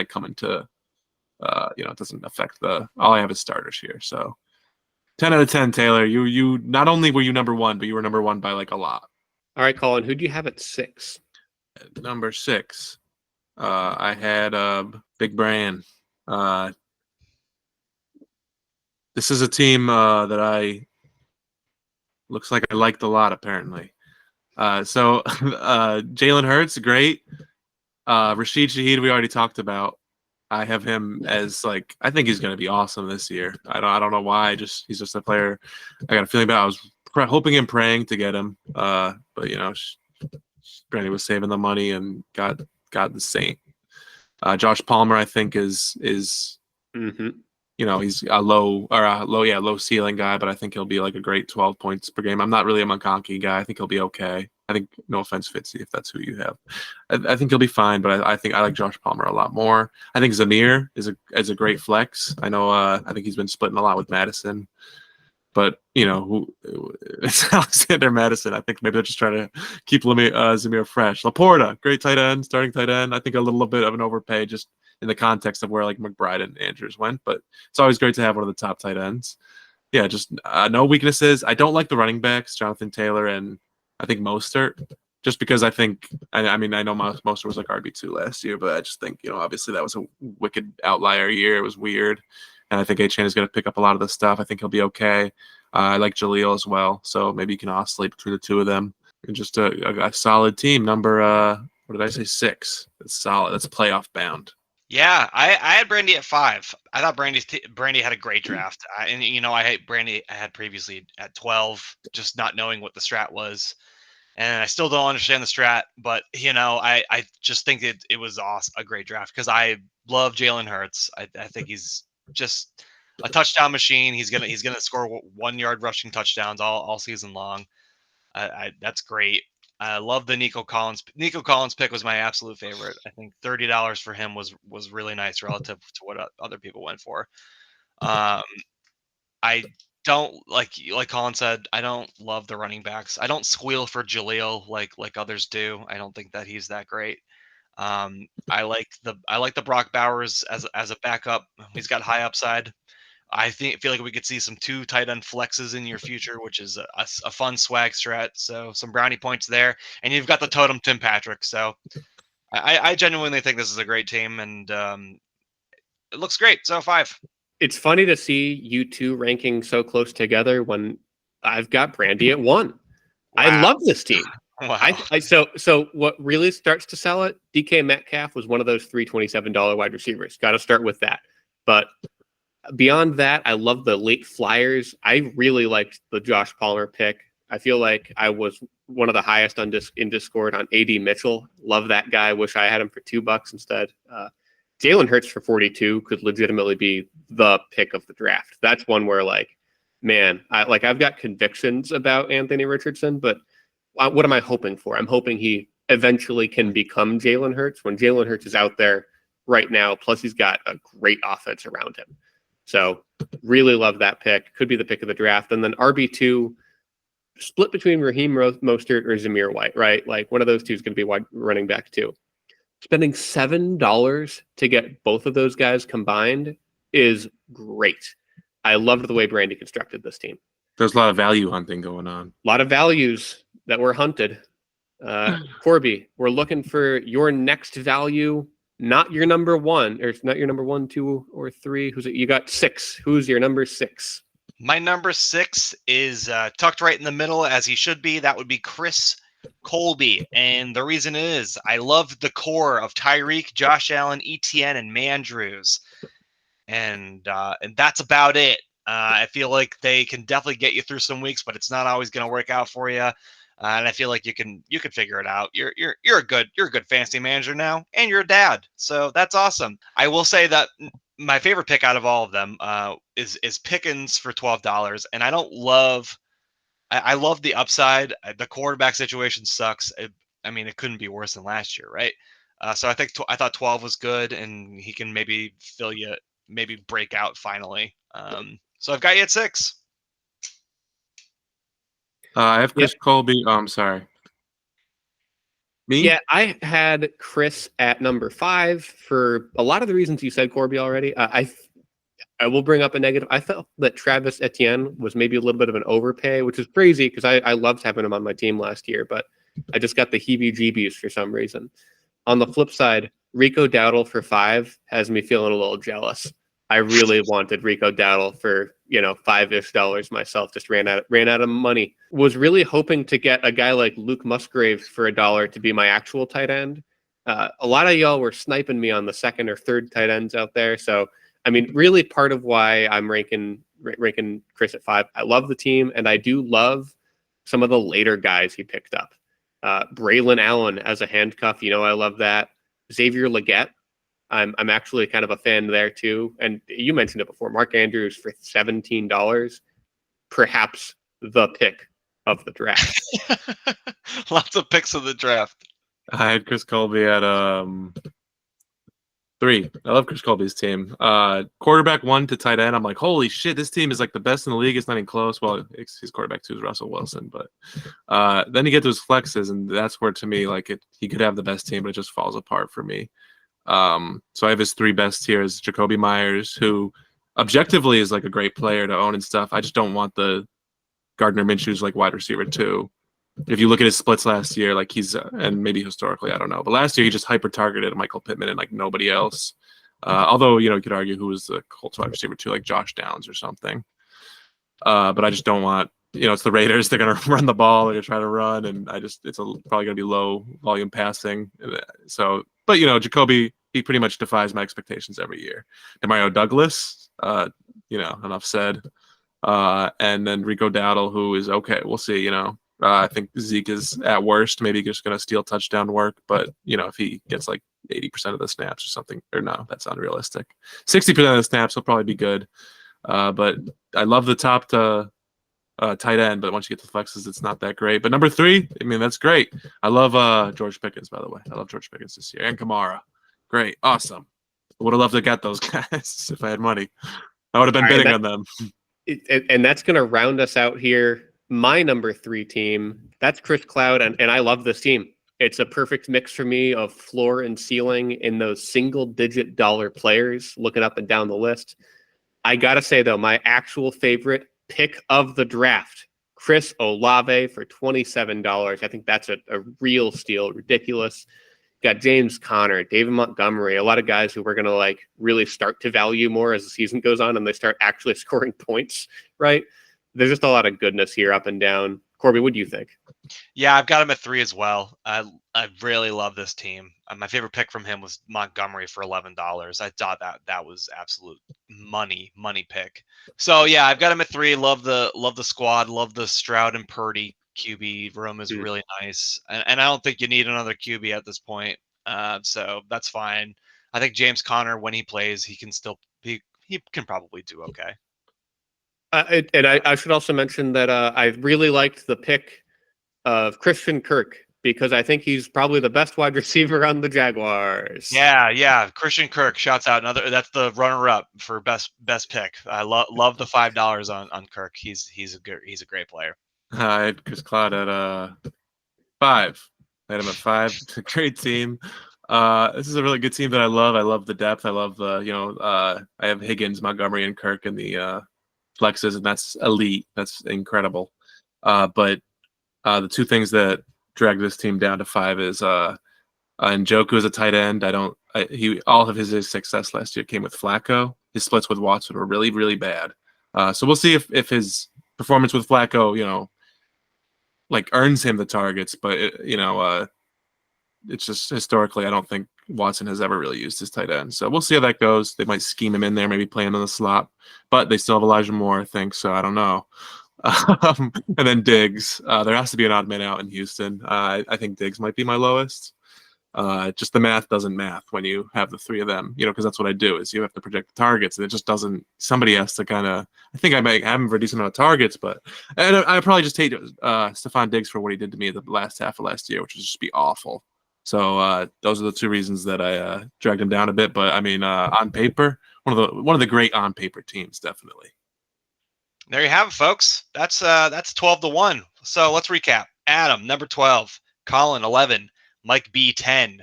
come into it doesn't affect all I have is starters here. So 10 out of 10, Taylor. You not only were you number 1, but you were number 1 by like a lot.
All right, Colin, who do you have at 6?
Number 6. I had Big Bran. This is a team that looks like I liked a lot, apparently. So Jalen Hurts, great. Rashid Shaheed, we already talked about. I have him as I think he's going to be awesome this year. I don't know why. He's just a player I got a feeling about. I was hoping and praying to get him, but Brandy was saving the money and got the Saint. Josh Palmer, I think is he's a low ceiling guy, but I think he'll be like a great 12 points per game. I'm not really a McConkey guy. I think he'll be okay. I think, no offense, Fitzy, if that's who you have. I think he'll be fine, but I think I like Josh Palmer a lot more. I think Zamir is a great flex. I know I think he's been splitting a lot with Madison. But, it's Alexander Madison. I think maybe they're just trying to keep Zamir fresh. Laporta, great tight end, starting tight end. I think a little bit of an overpay just in the context of where McBride and Andrews went. But it's always great to have one of the top tight ends. Yeah, just no weaknesses. I don't like the running backs, Jonathan Taylor and I think Mostert, just because I think, I mean, I know Mostert was like RB2 last year, but I just think, obviously that was a wicked outlier year. It was weird. And I think A-Chain is going to pick up a lot of the stuff. I think he'll be okay. I like Jaleel as well. So maybe you can oscillate between the two of them. And just a solid team. Number, what did I say, 6? That's solid. That's playoff bound.
Yeah, I had Brandy at 5. I thought Brandy had a great draft. I had Brandy I had previously at 12, just not knowing what the strat was. And I still don't understand the strat, but I just think it was awesome, a great draft because I love Jalen Hurts. I think he's just a touchdown machine. He's gonna score 1 yard rushing touchdowns all season long. That's great. I love the Nico Collins. Nico Collins pick was my absolute favorite. I think $30 for him was really nice relative to what other people went for. I don't like Colin said. I don't love the running backs. I don't squeal for Jaleel like others do. I don't think that he's that great. I like the Brock Bowers as a backup. He's got high upside. I feel like we could see some 2 tight end flexes in your future, which is a fun swag strat. So some brownie points there, and you've got the totem Tim Patrick. So I genuinely think this is a great team, and it looks great. So 5.
It's funny to see you two ranking so close together when I've got Brandy at 1. I
Wow.
love this team.
Wow.
So what really starts to sell it, DK Metcalf was one of those $327 wide receivers. Got to start with that. But beyond that, I love the late flyers. I really liked the Josh Palmer pick. I feel like I was one of the highest in Discord on AD Mitchell. Love that guy. Wish I had him for $2 instead. Jalen Hurts for 42 could legitimately be the pick of the draft. That's one where, like, man, I've got convictions about Anthony Richardson, but what am I hoping for? I'm hoping he eventually can become Jalen Hurts when Jalen Hurts is out there right now. Plus, he's got a great offense around him. So really love that pick. Could be the pick of the draft. And then RB2, split between Raheem Mostert or Zamir White, right? Like one of those two is going to be running back too. Spending $7 to get both of those guys combined is great. I loved the way Brandy constructed this team.
There's a lot of value hunting going on.
A lot of values that were hunted. Corby, we're looking for your next value, not your number 1, or not your number 1, 2, or 3. Who's it? You got 6. Who's your number 6?
My number 6 is tucked right in the middle, as he should be. That would be Chris Colby. And the reason is I love the core of Tyreek, Josh Allen, Etienne, and Mandrews. And that's about it. I feel like they can definitely get you through some weeks, but it's not always going to work out for you. And I feel like you can figure it out. You're a good fantasy manager now, and you're a dad, so that's awesome. I will say that my favorite pick out of all of them is Pickens for $12, and I don't love. I love the upside. The quarterback situation sucks. I mean, it couldn't be worse than last year, right? So I thought 12 was good, and he can maybe fill you, maybe break out finally. So I've got you at 6.
I have Chris Colby. Oh, I'm sorry. Me?
Yeah, I had Chris at number 5 for a lot of the reasons you said, Corby, already. I will bring up a negative. I felt that Travis Etienne was maybe a little bit of an overpay, which is crazy because I loved having him on my team last year, but I just got the heebie-jeebies for some reason. On the flip side, Rico Dowdle for 5 has me feeling a little jealous. I really wanted Rico Dowdle for, $5-ish myself. Just ran out of money. Was really hoping to get a guy like Luke Musgrave for $1 to be my actual tight end. A lot of y'all were sniping me on the second or third tight ends out there. So, I mean, really part of why I'm ranking Chris at 5. I love the team, and I do love some of the later guys he picked up. Braylon Allen as a handcuff, I love that. Xavier Legette, I'm actually kind of a fan there too. And you mentioned it before, Mark Andrews for $17, perhaps the pick of the draft.
Lots of picks of the draft.
I had Chris Colby at 3. I love Chris Colby's team. Quarterback 1 to tight end. I'm like, holy shit, this team is like the best in the league. It's not even close. Well, his quarterback 2 is Russell Wilson, but then you get those flexes, and that's where to me, like, he could have the best team, but it just falls apart for me. So I have his 3 best tiers: Jacoby Myers, who objectively is like a great player to own and stuff. I just don't want the Gardner Minshew's like wide receiver 2. If you look at his splits last year, like he's and maybe historically, I don't know, but last year he just hyper targeted Michael Pittman and like nobody else. Although you could argue who was the Colts wide receiver 2, like Josh Downs or something. But I just don't want. It's the Raiders. They're gonna run the ball. They're gonna try to run, and it's probably gonna be low volume passing. So, but Jacoby, he pretty much defies my expectations every year. Demario Douglas, enough said. And then Rico Dowdle, who is okay. We'll see. I think Zeke is at worst maybe just gonna steal touchdown work, but if he gets like 80% of the snaps or something, or no, that's unrealistic. 60% of the snaps will probably be good. But I love the top to tight end, but once you get to flexes, it's not that great. But number 3, I mean, that's great. I love George Pickens, by the way. I love George Pickens this year, and Kamara. Great, awesome. Would have loved to get those guys if I had money. I would have been bidding on them.
And that's going to round us out here. My number 3 team, that's Chris Cloud, and I love this team. It's a perfect mix for me of floor and ceiling in those single-digit dollar players, looking up and down the list. I gotta say though, my actual favorite pick of the draft, Chris Olave for $27. I think that's a real steal. Ridiculous. Got James Conner, David Montgomery, a lot of guys who we're gonna like really start to value more as the season goes on and they start actually scoring points, right? There's just a lot of goodness here up and down. Corby, what do you think?
Yeah, I've got him at 3 as well. I really love this team. My favorite pick from him was Montgomery for $11. I thought that was absolute money pick. So yeah, I've got him at 3. Love the squad. Love the Stroud and Purdy QB room is really nice, and I don't think you need another QB at this point. So that's fine. I think James Conner, when he plays, he can probably do okay.
And I should also mention that I really liked the pick of Christian Kirk because I think he's probably the best wide receiver on the Jaguars.
Yeah. Christian Kirk, shouts out. That's the runner-up for best pick. I love the $5 on Kirk. He's a great player.
I had Chris Cloud at 5. I had him at 5. It's a great team. This is a really good team that I love. I love the depth. I love I have Higgins, Montgomery, and Kirk in the flexes, and that's elite. That's incredible. But the two things that drag this team down to 5 is Njoku is a tight end. All of his success last year came with Flacco. His splits with Watson were really, really bad. So we'll see if his performance with Flacco, earns him the targets. But it's just historically, I don't think Watson has ever really used his tight end. So we'll see how that goes. They might scheme him in there, maybe play him in the slot. But they still have Elijah Moore, I think. So I don't know. And then Diggs. There has to be an odd man out in Houston. I think Diggs might be my lowest. Just the math doesn't math when you have the 3 of them, because that's what I do is you have to project the targets, and it just doesn't. Somebody has to kind of. I think I might have him for a decent amount of targets, but I probably just hate Stephon Diggs for what he did to me the last half of last year, which would just be awful. So those are the 2 reasons that I dragged him down a bit. But I mean, on paper, one of the great on paper teams, definitely.
There you have it, folks. That's 12-1. So let's recap. Adam, number 12. Colin, 11. Mike B, 10.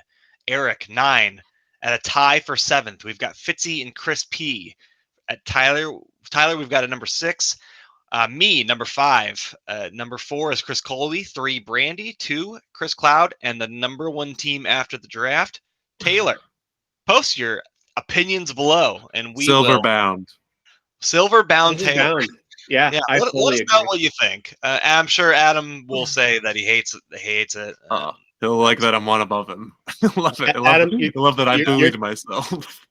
Eric, 9. At a tie for 7th, we've got Fitzy and Chris P. At Tyler, we've got a number 6. Me, number 5. Number 4 is Chris Colby. 3, Brandy. 2, Chris Cloud. And the number 1 team after the draft, Taylor. Post your opinions below, and we
Silver-bound
Taylor.
Yeah,
let us know what you think. I'm sure Adam will say that he hates it.
He'll like that I'm one above him. Love it.
Adam,
love that I bullied myself.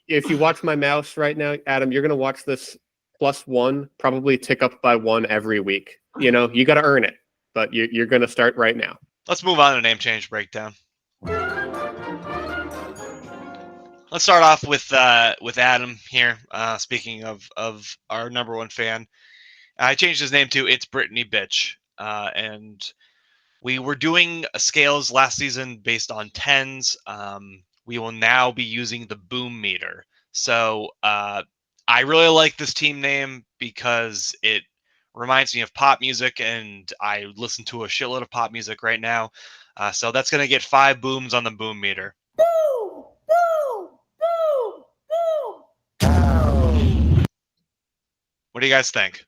If you watch my mouse right now, Adam, you're going to watch this +1 probably tick up by 1 every week. You got to earn it, but you're going to start right now.
Let's move on to name change breakdown. Let's start off with Adam here. Speaking of our number 1 fan, I changed his name to It's Brittany Bitch, and we were doing scales last season based on 10s. We will now be using the boom meter. So I really like this team name because it reminds me of pop music, and I listen to a shitload of pop music right now. So that's going to get 5 booms on the boom meter.
Boom! Boom! Boom! Boom!
What do you guys think?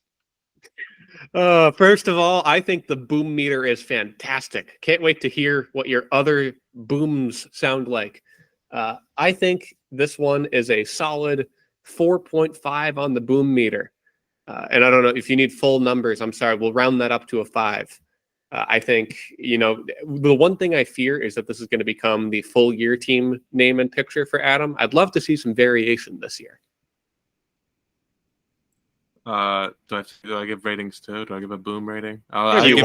First of all, I think the boom meter is fantastic. Can't wait to hear what your other booms sound like. I think this one is a solid 4.5 on the boom meter. And I don't know if you need full numbers. I'm sorry. We'll round that up to a 5. I think, the one thing I fear is that this is going to become the full year team name and picture for Adam. I'd love to see some variation this year.
Do I give ratings too? Do I give a boom rating?
I'll
give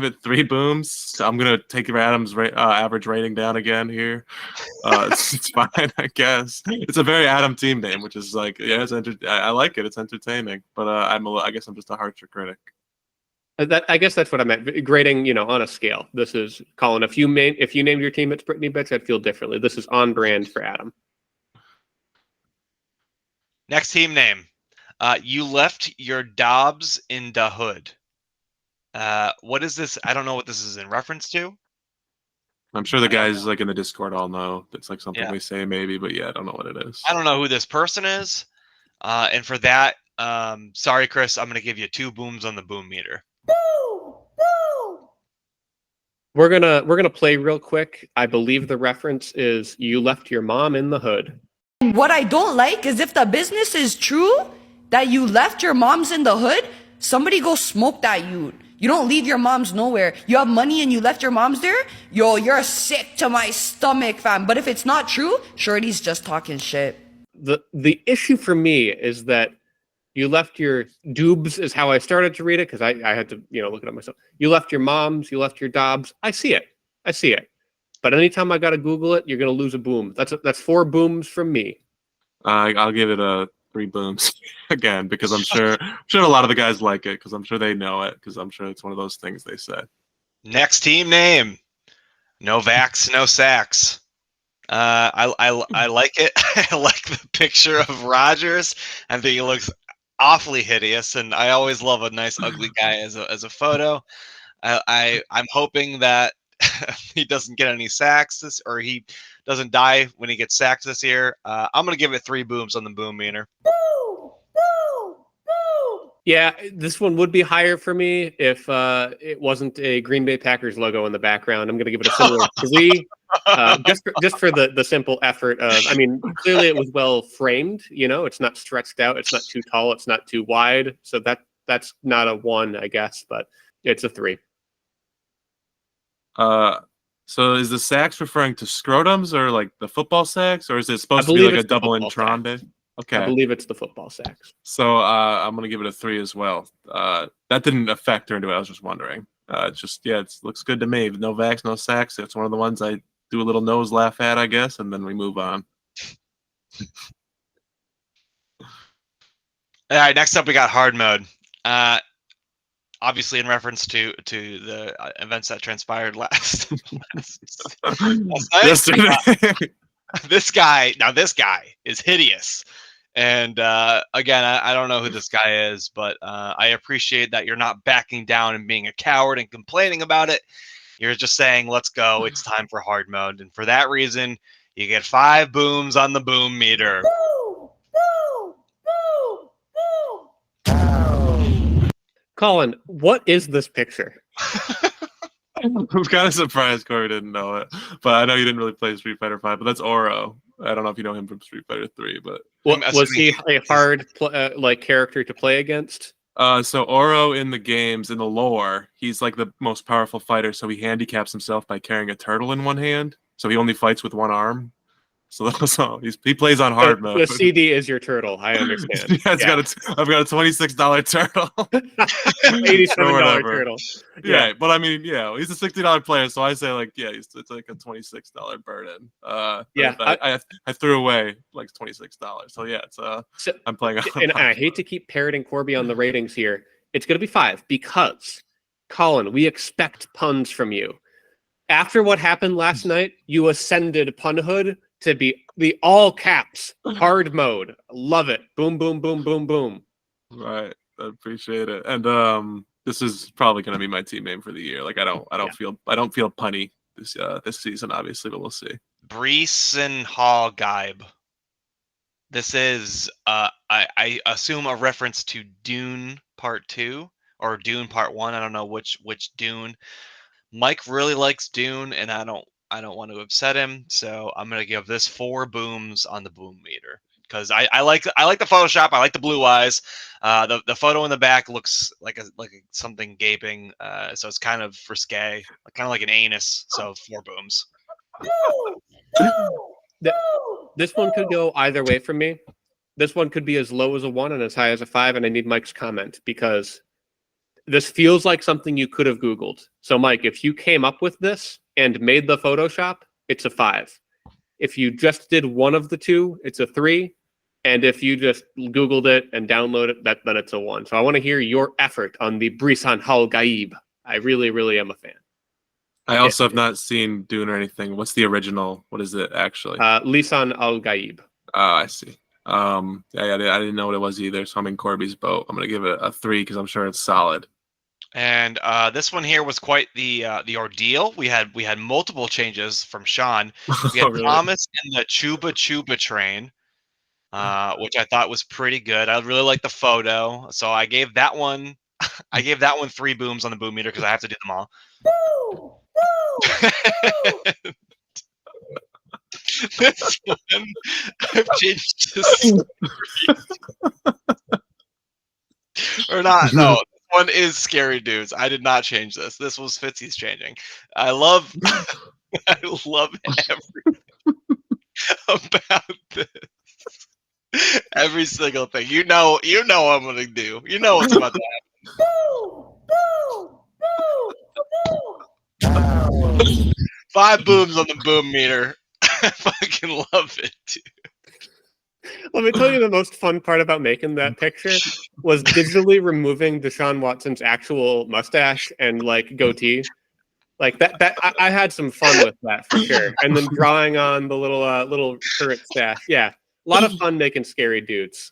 it 3 booms. I'm gonna take Adam's average rating down again here. It's fine, I guess. It's a very Adam team name, which is like, yeah, I like it. It's entertaining, but I guess I'm just a harsher critic.
I guess that's what I meant. Grading, on a scale. This is Colin. If you named your team It's Brittany Bitch, I'd feel differently. This is on brand for Adam.
Next team name. You left your Dobbs in the hood. What is this? I don't know what this is in reference to.
I'm sure the guys like in the Discord all know. It's like something
Yeah.
we say maybe, but yeah, I don't know what it is.
I don't know who this person is. And for that, sorry, Chris, I'm going to give you 2 booms on the boom meter.
Boo! Boo!
We're gonna play real quick. I believe the reference is "You left your mom in the hood."
What I don't like is if the business is true that you left your moms in the hood, somebody go smoke that you. You don't leave your moms nowhere. You have money and you left your moms there? Yo, you're sick to my stomach, fam. But if it's not true, Shorty's just talking shit.
The issue for me is that you left your doobs is how I started to read it because I had to look it up myself. You left your moms, you left your dobs. I see it. But anytime I gotta Google it, you're gonna lose a boom. That's 4 booms from me.
I'll give it a 3 booms again because I'm sure a lot of the guys like it because I'm sure they know it because I'm sure it's one of those things they say.
Next team name. No vax, no sacks. I like it. I like the picture of Rodgers. I think he looks awfully hideous, and I always love a nice ugly guy as a photo. I'm hoping that he doesn't get any sacks or he doesn't die when he gets sacked this year. I'm gonna give it 3 booms on the boom meter.
Boo! Boo! Boo!
Yeah, this one would be higher for me if it wasn't a Green Bay Packers logo in the background. I'm gonna give it a similar 3. Just for the simple effort of, I mean, clearly it was well framed. It's not stretched out. It's not too tall. It's not too wide. So that's not a 1, I guess, but it's a 3.
So is the sacks referring to scrotums or like the football sacks, or is it supposed to be like a double entendre? Okay,
I believe it's the football sacks.
So I'm gonna give it a 3 as well. That didn't affect her into it. I was just wondering. It looks good to me. No vax, no sacks. It's one of the ones I do a little nose laugh at, I guess, and then we move on.
All right, next up we got hard mode. Obviously in reference to the events that transpired last night.
Yesterday.
This guy is hideous. And again, I don't know who this guy is, but I appreciate that you're not backing down and being a coward and complaining about it. You're just saying, let's go. It's time for hard mode. And for that reason, you get 5 booms on the boom meter.
Boo! Boo! Boo! Boo!
Colin, what is this picture?
I'm kind of surprised Corey didn't know it, but I know you didn't really play Street Fighter 5. But that's Oro. I don't know if you know him from Street Fighter 3, but
was he a hard character to play against?
So Oro in the games, in the lore, he's like the most powerful fighter. So he handicaps himself by carrying a turtle in one hand. So he only fights with one arm. So he plays on hard mode.
The CD is your turtle. I understand.
I've got a $26 turtle.
$87 turtle.
Yeah, but I mean, yeah, he's a $60 player, so I say it's like a $26 burden. I threw away like $26. So yeah, I'm playing.
And I hate to keep parroting Corby on the ratings here. It's going to be 5 because, Colin, we expect puns from you. After what happened last night, you ascended Punhood to be the all caps hard mode. Love it. Boom, boom, boom, boom, boom.
Right. I appreciate it. And this is probably going to be my team name for the year. Like I don't feel punny this season, obviously, but we'll see.
Breeson Hall Gaib. This is I assume a reference to Dune Part 2 or Dune Part 1. I don't know which Dune. Mike really likes Dune, and I don't want to upset him, so I'm gonna give this 4 booms on the boom meter because I like the Photoshop. I like the blue eyes. The photo in the back looks like something gaping, so it's kind of risque, kind of like an anus. So 4 booms.
This one could go either way for me. This one could be as low as a 1 and as high as a 5, and I need Mike's comment because this feels like something you could have Googled. So, Mike, if you came up with this and made the Photoshop, it's a 5. If you just did one of the 2, it's a 3. And if you just Googled it and downloaded it, then it's a 1. So I want to hear your effort on the Brisan Hal Gaib. I really, really am a fan.
I also have not seen Dune or anything. What's the original? What is it actually?
Lisan Al Gaib.
Oh, I see. I didn't know what it was either, so I'm in Corby's boat. I'm gonna give it a 3 because I'm sure it's solid.
And this one here was quite the ordeal. We had multiple changes from Sean. We had
Oh, really?
Thomas in the Chuba Chuba train, which I thought was pretty good. I really liked the photo, so I gave that one 3 booms on the boom meter because I have to do them all.
Boo! Boo! Boo!
This one, I've changed this. Or not, no. This one is Scary Dudes. I did not change this. This was Fitzy's changing. I love everything about this. Every single thing. You know what I'm gonna do. You know what's about to happen.
Boo! Boo! Boo! Boo!
5 booms on the boom meter. I fucking love it, dude.
Let me tell you the most fun part about making that picture was digitally removing Deshaun Watson's actual mustache and like goatee. Like that I had some fun with that for sure. And then drawing on the little current stash. Yeah. A lot of fun making Scary Dudes.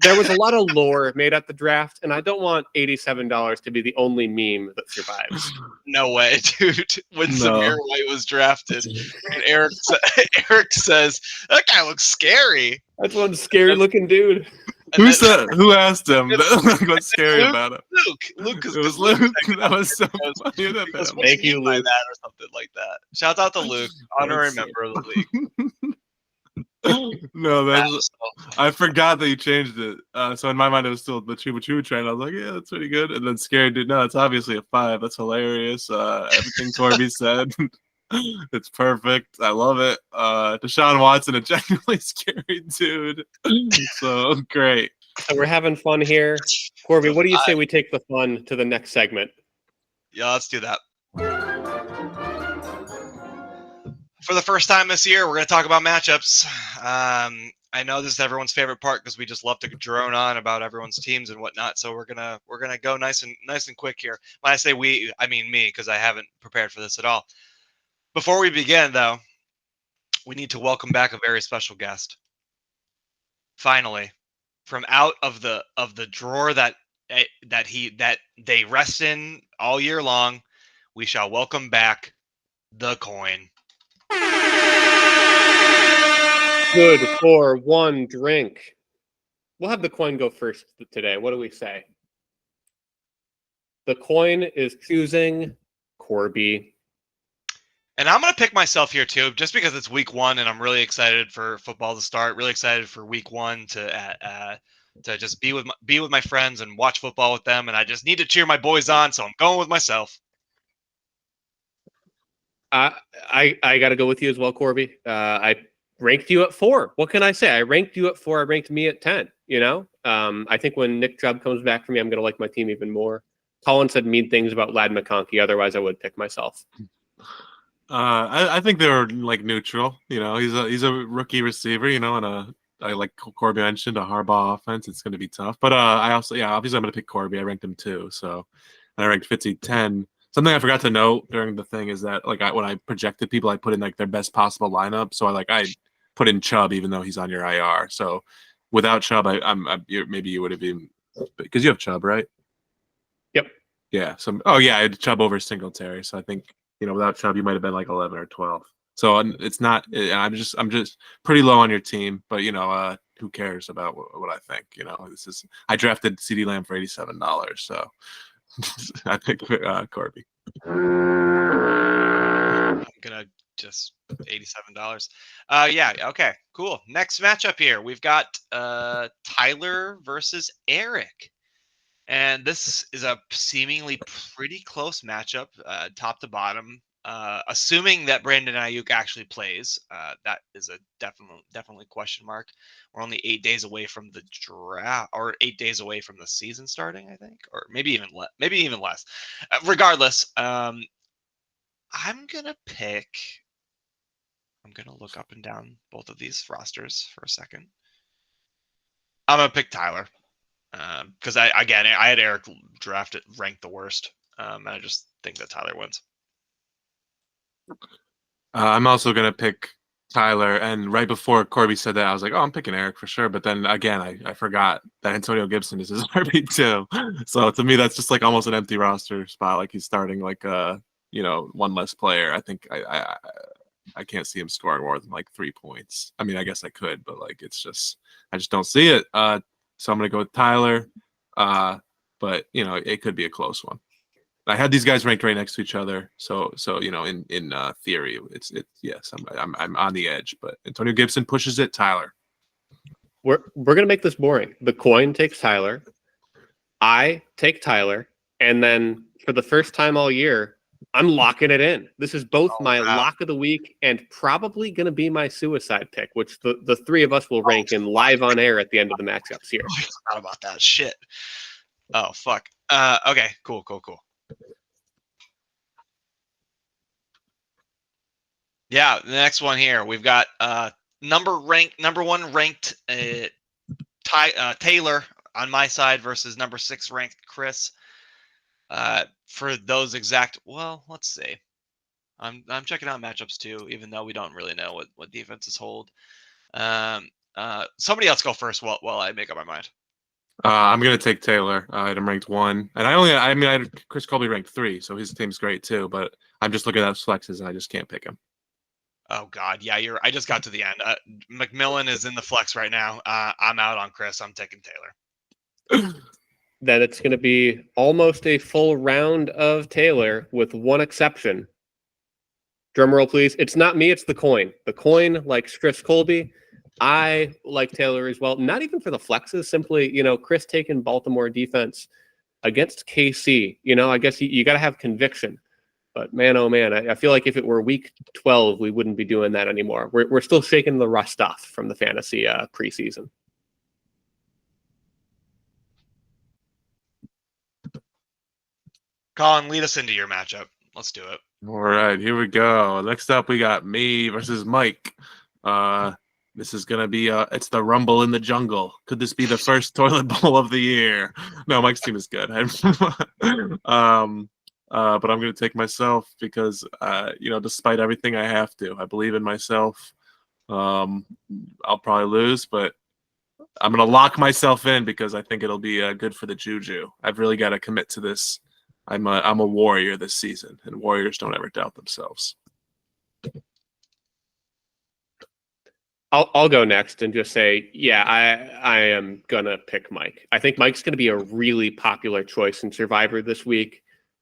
There was a lot of lore made at the draft, and I don't want $87 to be the only meme that survives.
No way, dude. When Samir White was drafted, and Eric says, "That guy looks scary."
That's one scary looking dude.
Who said? Who asked him? What's scary about it?
Luke.
It was Luke. That was so funny.
Thank you, Luke.
That or something like that. Shout out to Luke, honorary member of the league.
No, that's, I forgot that you changed it. So in my mind, it was still the Chuba Chuba train. I was like, yeah, that's pretty good. And then Scary Dude, no, it's obviously a 5. That's hilarious. Everything Corby said, it's perfect. I love it. Deshaun Watson, a genuinely scary dude. So great.
So we're having fun here. Corby, what do you say we take the fun to the next segment?
Yeah, let's do that. For the first time this year, we're going to talk about matchups. I know this is everyone's favorite part because we just love to drone on about everyone's teams and whatnot. So we're gonna go nice and quick here. When I say we, I mean me, because I haven't prepared for this at all. Before we begin, though, we need to welcome back a very special guest. Finally, from out of the drawer that they rest in all year long, we shall welcome back the coin.
Good for one drink. We'll have the coin go first today. What do we say? The coin is choosing Corby.
And I'm going to pick myself here too, just because it's week 1 and I'm really excited for football to start. Really excited for week 1 to just be with my friends and watch football with them. And I just need to cheer my boys on, so I'm going with myself.
I got to go with you as well, Corby. I ranked you at 4. What can I say? I ranked you at 4. I ranked me at 10. You know, I think when Nick Chubb comes back for me, I'm going to like my team even more. Colin said mean things about Lad McConkey. Otherwise, I would pick myself.
I think they're like neutral. You know, he's a rookie receiver. You know, and I like Corby mentioned a Harbaugh offense. It's going to be tough. But I also, obviously I'm going to pick Corby. I ranked him 2. So and I ranked Fitzy 10. Something I forgot to note during the thing is that like when I projected people, I put in like their best possible lineup. So I put in Chubb even though he's on your IR. So without Chubb, maybe you would have been, because you have Chubb, right?
Yep.
Yeah. So I had Chubb over Singletary. So I think, you know, without Chubb, you might have been like 11 or 12. So it's not. I'm just pretty low on your team. But you know, who cares about what I think? You know, I drafted CeeDee Lamb for $87. So. I picked Corby.
I'm gonna just $87. Yeah. Okay. Cool. Next matchup here, we've got Tyler versus Eric, and this is a seemingly pretty close matchup, top to bottom. Assuming that Brandon Ayuk actually plays, that is a definitely question mark. We're only 8 days away from the draft, or 8 days away from the season starting, I think, or maybe even less. Regardless, I'm gonna look up and down both of these rosters for a second. I'm gonna pick Tyler because I had Eric ranked the worst, and I just think that Tyler wins.
I'm also gonna pick Tyler, and right before Corby said that, I was like, "Oh, I'm picking Eric for sure." But then again, I forgot that Antonio Gibson is his RB2. So to me, that's just like almost an empty roster spot. Like he's starting like one less player. I think I can't see him scoring more than like 3 points. I mean, I guess I could, but like it's just I just don't see it. So I'm gonna go with Tyler. But it could be a close one. I had these guys ranked right next to each other, so in theory, it's yes, I'm on the edge, but Antonio Gibson pushes it. Tyler,
We're gonna make this boring. The coin takes Tyler. I take Tyler, and then for the first time all year, I'm locking it in. This is both my lock of the week and probably gonna be my suicide pick, which the three of us will rank in live on air at the end of the matchups here.
I forgot about that shit. Oh fuck. Okay. Cool. Yeah, the next one here, we've got number one ranked Taylor on my side versus number 6 ranked Chris. For those exact, well, let's see. I'm checking out matchups too, even though we don't really know what defenses hold. Somebody else go first while I make up my mind.
I'm gonna take Taylor. I had him ranked 1, and I had Chris Colby ranked 3, so his team's great too. But I'm just looking at flexes, and I just can't pick him.
Oh God, yeah, I just got to the end. McMillan is in the flex right now. I'm out on Chris. I'm taking Taylor.
Then it's going to be almost a full round of Taylor with one exception. Drum roll, please. It's not me. It's the coin. The coin likes Chris Colby. I like Taylor as well. Not even for the flexes. Simply, Chris taking Baltimore defense against KC. I guess you got to have conviction. But man, oh man, I feel like if it were week 12, we wouldn't be doing that anymore. We're still shaking the rust off from the fantasy preseason.
Colin, lead us into your matchup. Let's do it.
All right, here we go. Next up, we got me versus Mike. This is gonna be it's the Rumble in the Jungle. Could this be the first toilet bowl of the year? No, Mike's team is good. But I'm going to take myself because, despite everything, I have to. I believe in myself. I'll probably lose, but I'm going to lock myself in because I think it'll be good for the juju. I've really got to commit to this. I'm a warrior this season, and warriors don't ever doubt themselves.
I'll go next and just say, yeah, I am going to pick Mike. I think Mike's going to be a really popular choice in Survivor this week.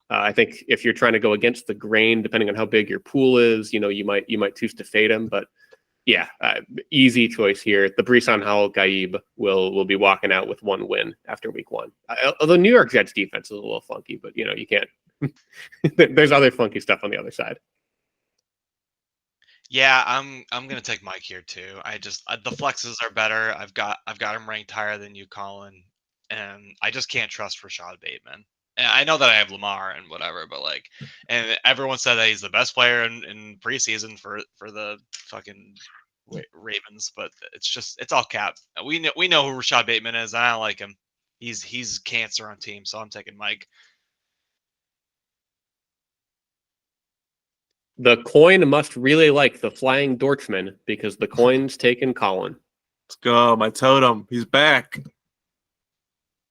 I think if you're trying to go against the grain, depending on how big your pool is, you might choose to fade him. But yeah, easy choice here. The Brees Hall Gaib will be walking out with 1 win after week 1. Although New York Jets defense is a little funky, but you can't. There's other funky stuff on the other side.
Yeah, I'm gonna take Mike here too. The flexes are better. I've got him ranked higher than you, Colin, and I just can't trust Rashad Bateman. And I know that I have Lamar and whatever, but and everyone said that he's the best player in preseason for the fucking Ravens, but it's all cap. We know who Rashad Bateman is, and I don't like him. He's cancer on team, so I'm taking Mike.
The coin must really like the Flying Dorchman because the coin's taken Colin.
Let's go, my totem. He's back.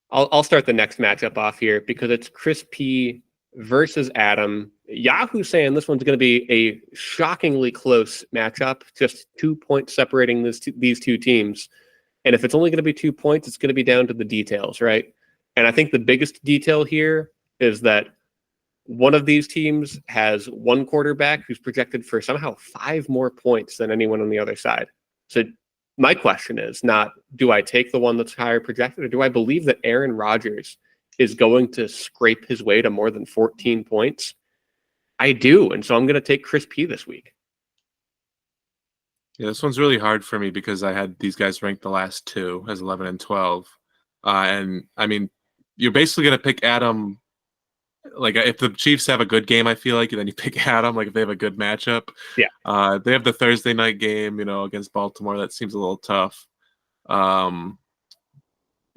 I'll start the next matchup off here because it's Chris P versus Adam. Yahoo saying this one's going to be a shockingly close matchup, just 2 points separating these two teams. And if it's only going to be 2 points, it's going to be down to the details, right? And I think the biggest detail here is that one of these teams has one quarterback who's projected for somehow 5 more points than anyone on the other side. So my question is not, do I take the one that's higher projected, or do I believe that Aaron Rodgers is going to scrape his way to more than 14 points? I do, and so I'm going to take Chris P this week.
Yeah, this one's really hard for me because I had these guys ranked the last 2 as 11 and 12. And, I mean, you're basically going to pick Adam. Like, if the Chiefs have a good game, I feel like, then you pick Adam. Like, if they have a good matchup.
Yeah.
They have the Thursday night game, against Baltimore. That seems a little tough.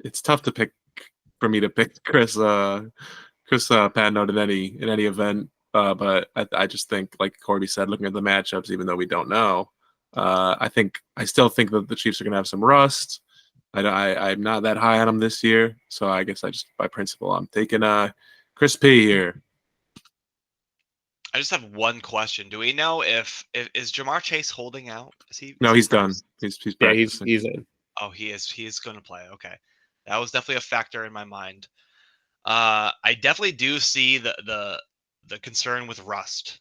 It's tough for me to pick Chris Patnode in any event. But I just think, like Corby said, looking at the matchups, even though we don't know, I still think that the Chiefs are going to have some rust. I'm not that high on them this year, so I guess I just by principle I'm taking Chris P here.
I just have one question. Do we know if is Jamar Chase holding out?
No, he's done. He's practicing.
he's in.
Oh, he is. He is going to play. Okay, that was definitely a factor in my mind. I definitely do see the concern with rust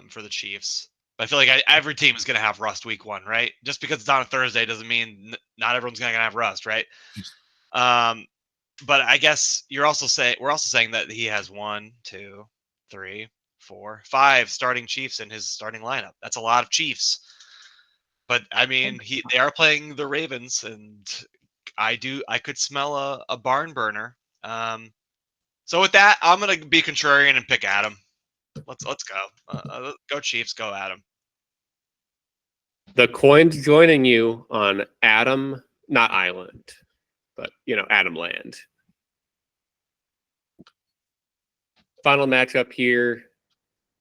for the Chiefs. But I feel like every team is going to have rust week 1, right? Just because it's on a Thursday doesn't mean not everyone's going to have rust, right? But I guess we're also saying that he has 1, 2, 3, 4, 5 starting Chiefs in his starting lineup. That's a lot of Chiefs. But I mean, they are playing the Ravens, and I could smell a barn burner. So with that, I'm gonna be contrarian and pick Adam. Let's go. Go Chiefs. Go Adam.
The coin's joining you on Adam, not Island, but Adam Land. Final matchup here: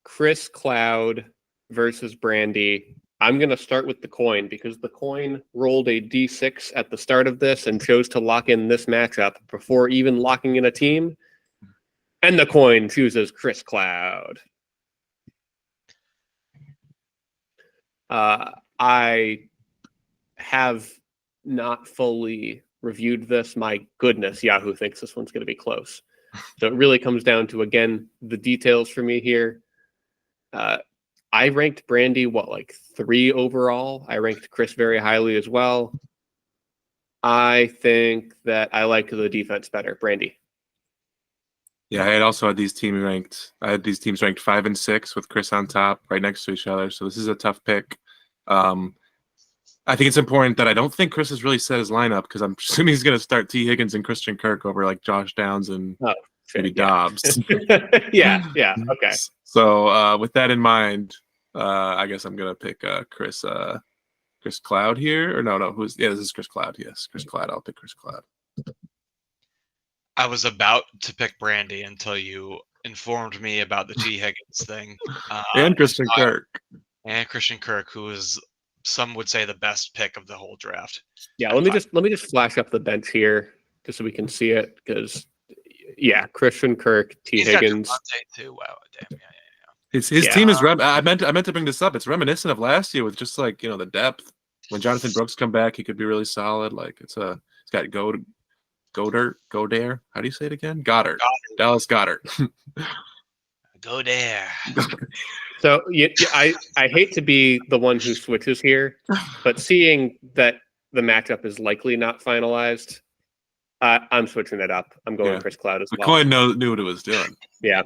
Chris Cloud versus Brandy. I'm going to start with the coin because the coin rolled a D6 at the start of this and chose to lock in this matchup before even locking in a team. And the coin chooses Chris Cloud. I have not fully reviewed this. My goodness, Yahoo thinks this one's going to be close. So it really comes down to, again, the details for me here. I ranked Brandy, 3 overall? I ranked Chris very highly as well. I think that I like the defense better. Brandy.
Yeah, I had these teams ranked 5 and 6 with Chris on top, right next to each other. So this is a tough pick. I think it's important that I don't think Chris has really set his lineup because I'm assuming he's going to start T. Higgins and Christian Kirk over Josh Downs and maybe Dobbs.
yeah. Okay.
So with that in mind, I guess I'm going to pick Chris Cloud here. Or no, this is Chris Cloud. Yes, Chris Cloud. I'll pick Chris Cloud.
I was about to pick Brandy until you informed me about the T. Higgins thing.
And Christian Kirk.
And Christian Kirk, who is, some would say, the best pick of the whole draft.
Yeah, let me just flash up the bench here just so we can see it because Christian Kirk, T. Higgins.
Too. Wow, damn, yeah.
His team is I meant to bring this up. It's reminiscent of last year with just the depth. When Jonathan Brooks come back, he could be really solid. It's got Goddard. How do you say it again? Goddard. Dallas Goddard.
Go there.
So I hate to be the one who switches here, but seeing that the matchup is likely not finalized, I'm switching it up. I'm going Chris Cloud as well.
The coin knew what it was doing.
Yeah.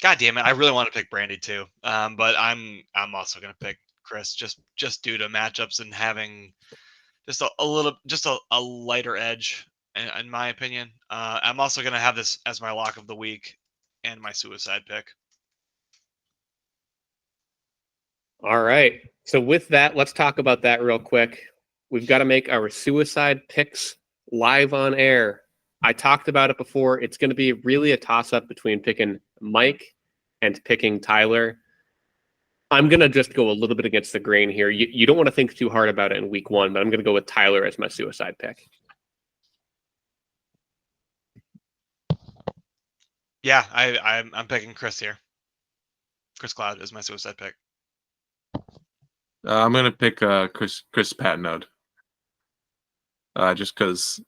God damn it! I really want to pick Brandy too, but I'm also going to pick Chris just due to matchups and having just a lighter edge in my opinion. I'm also going to have this as my lock of the week and my suicide pick.
All right. So with that, let's talk about that real quick. We've got to make our suicide picks live on air. I talked about it before. It's going to be really a toss-up between picking Mike and picking Tyler. I'm going to just go a little bit against the grain here. You don't want to think too hard about it in week 1, but I'm going to go with Tyler as my suicide pick.
Yeah, I'm picking Chris here. Chris Cloud is my suicide pick.
I'm going to pick Chris Patnode. Just because,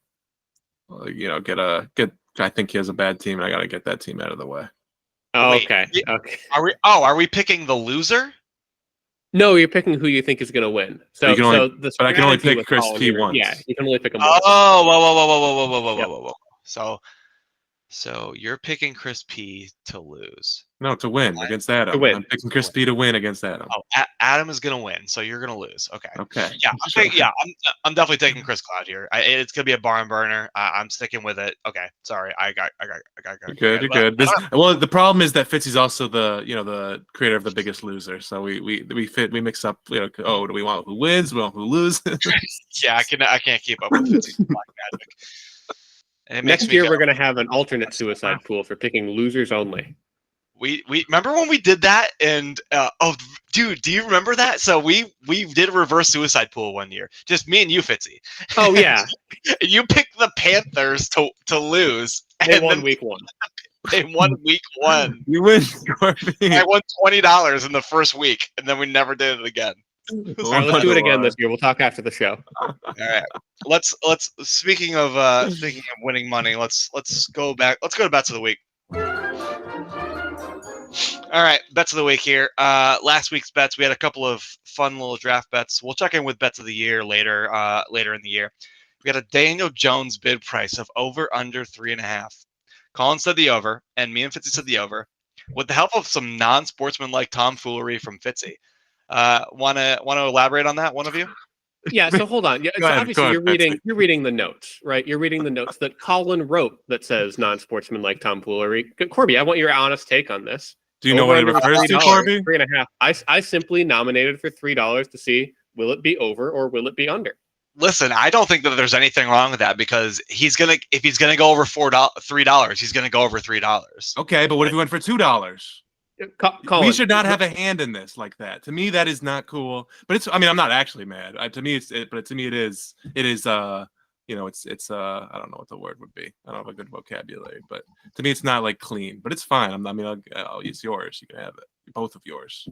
I think he has a bad team, and I got to get that team out of the way.
Oh,
Wait,
okay.
Are we picking the loser?
No, you're picking who you think is going to win. So,
but I can only pick Chris P once.
Yeah, you can only pick him
once.
Oh,
whoa. So you're picking Chris P to lose.
No, to win against Adam.
To win.
I'm picking Chris P to win against Adam.
Oh, Adam is going to win, so you're going to lose. Okay.
Yeah.
I'm definitely taking Chris Cloud here. It's going to be a barn burner. I'm sticking with it. Okay. Sorry. I got.
You're good. The problem is that Fitzy's also the creator of The Biggest Loser. So we mix up. Do we want who wins? We want who loses.
Yeah, I can't keep up with Fitzy's black magic.
Next year, we're going to have an alternate suicide pool for picking losers only.
We remember when we did that, and dude, do you remember that? So we did a reverse suicide pool one year, just me and you, Fitzy.
Oh yeah,
you picked the Panthers to lose.
They won week 1.
They won week 1.
You win, Corbett.
I won $20 in the first week, and then we never did it again.
All right, let's do it again this year. We'll talk after the show.
All right, let's. Speaking of winning money, let's go back. Let's go to bets of the week. All right, bets of the week here. Last week's bets, we had a couple of fun little draft bets. We'll check in with bets of the year later in the year. We got a Daniel Jones bid price of over under 3.5. Colin said the over, and me and Fitzy said the over. With the help of some non-sportsmanlike tomfoolery from Fitzy. Want to elaborate on that, one of you?
Yeah, so hold on. Yeah, so obviously you're reading the notes, right? You're reading the notes that Colin wrote that says non-sportsmanlike tomfoolery. Corby, I want your honest take on this.
Do you know what it refers to, Corby?
3.5. I simply nominated for $3 to see will it be over or will it be under.
Listen, I don't think that there's anything wrong with that because if he's gonna go over $3, he's gonna go over $3.
Okay, but what if he went for $2?
Colin,
we should not have a hand in this like that. To me, that is not cool. But it's. I mean, I'm not actually mad. To me, it is. You know, it's. I don't know what the word would be. I don't have a good vocabulary, but to me, it's not like clean. But it's fine. I'll use yours. You can have it. Both of yours.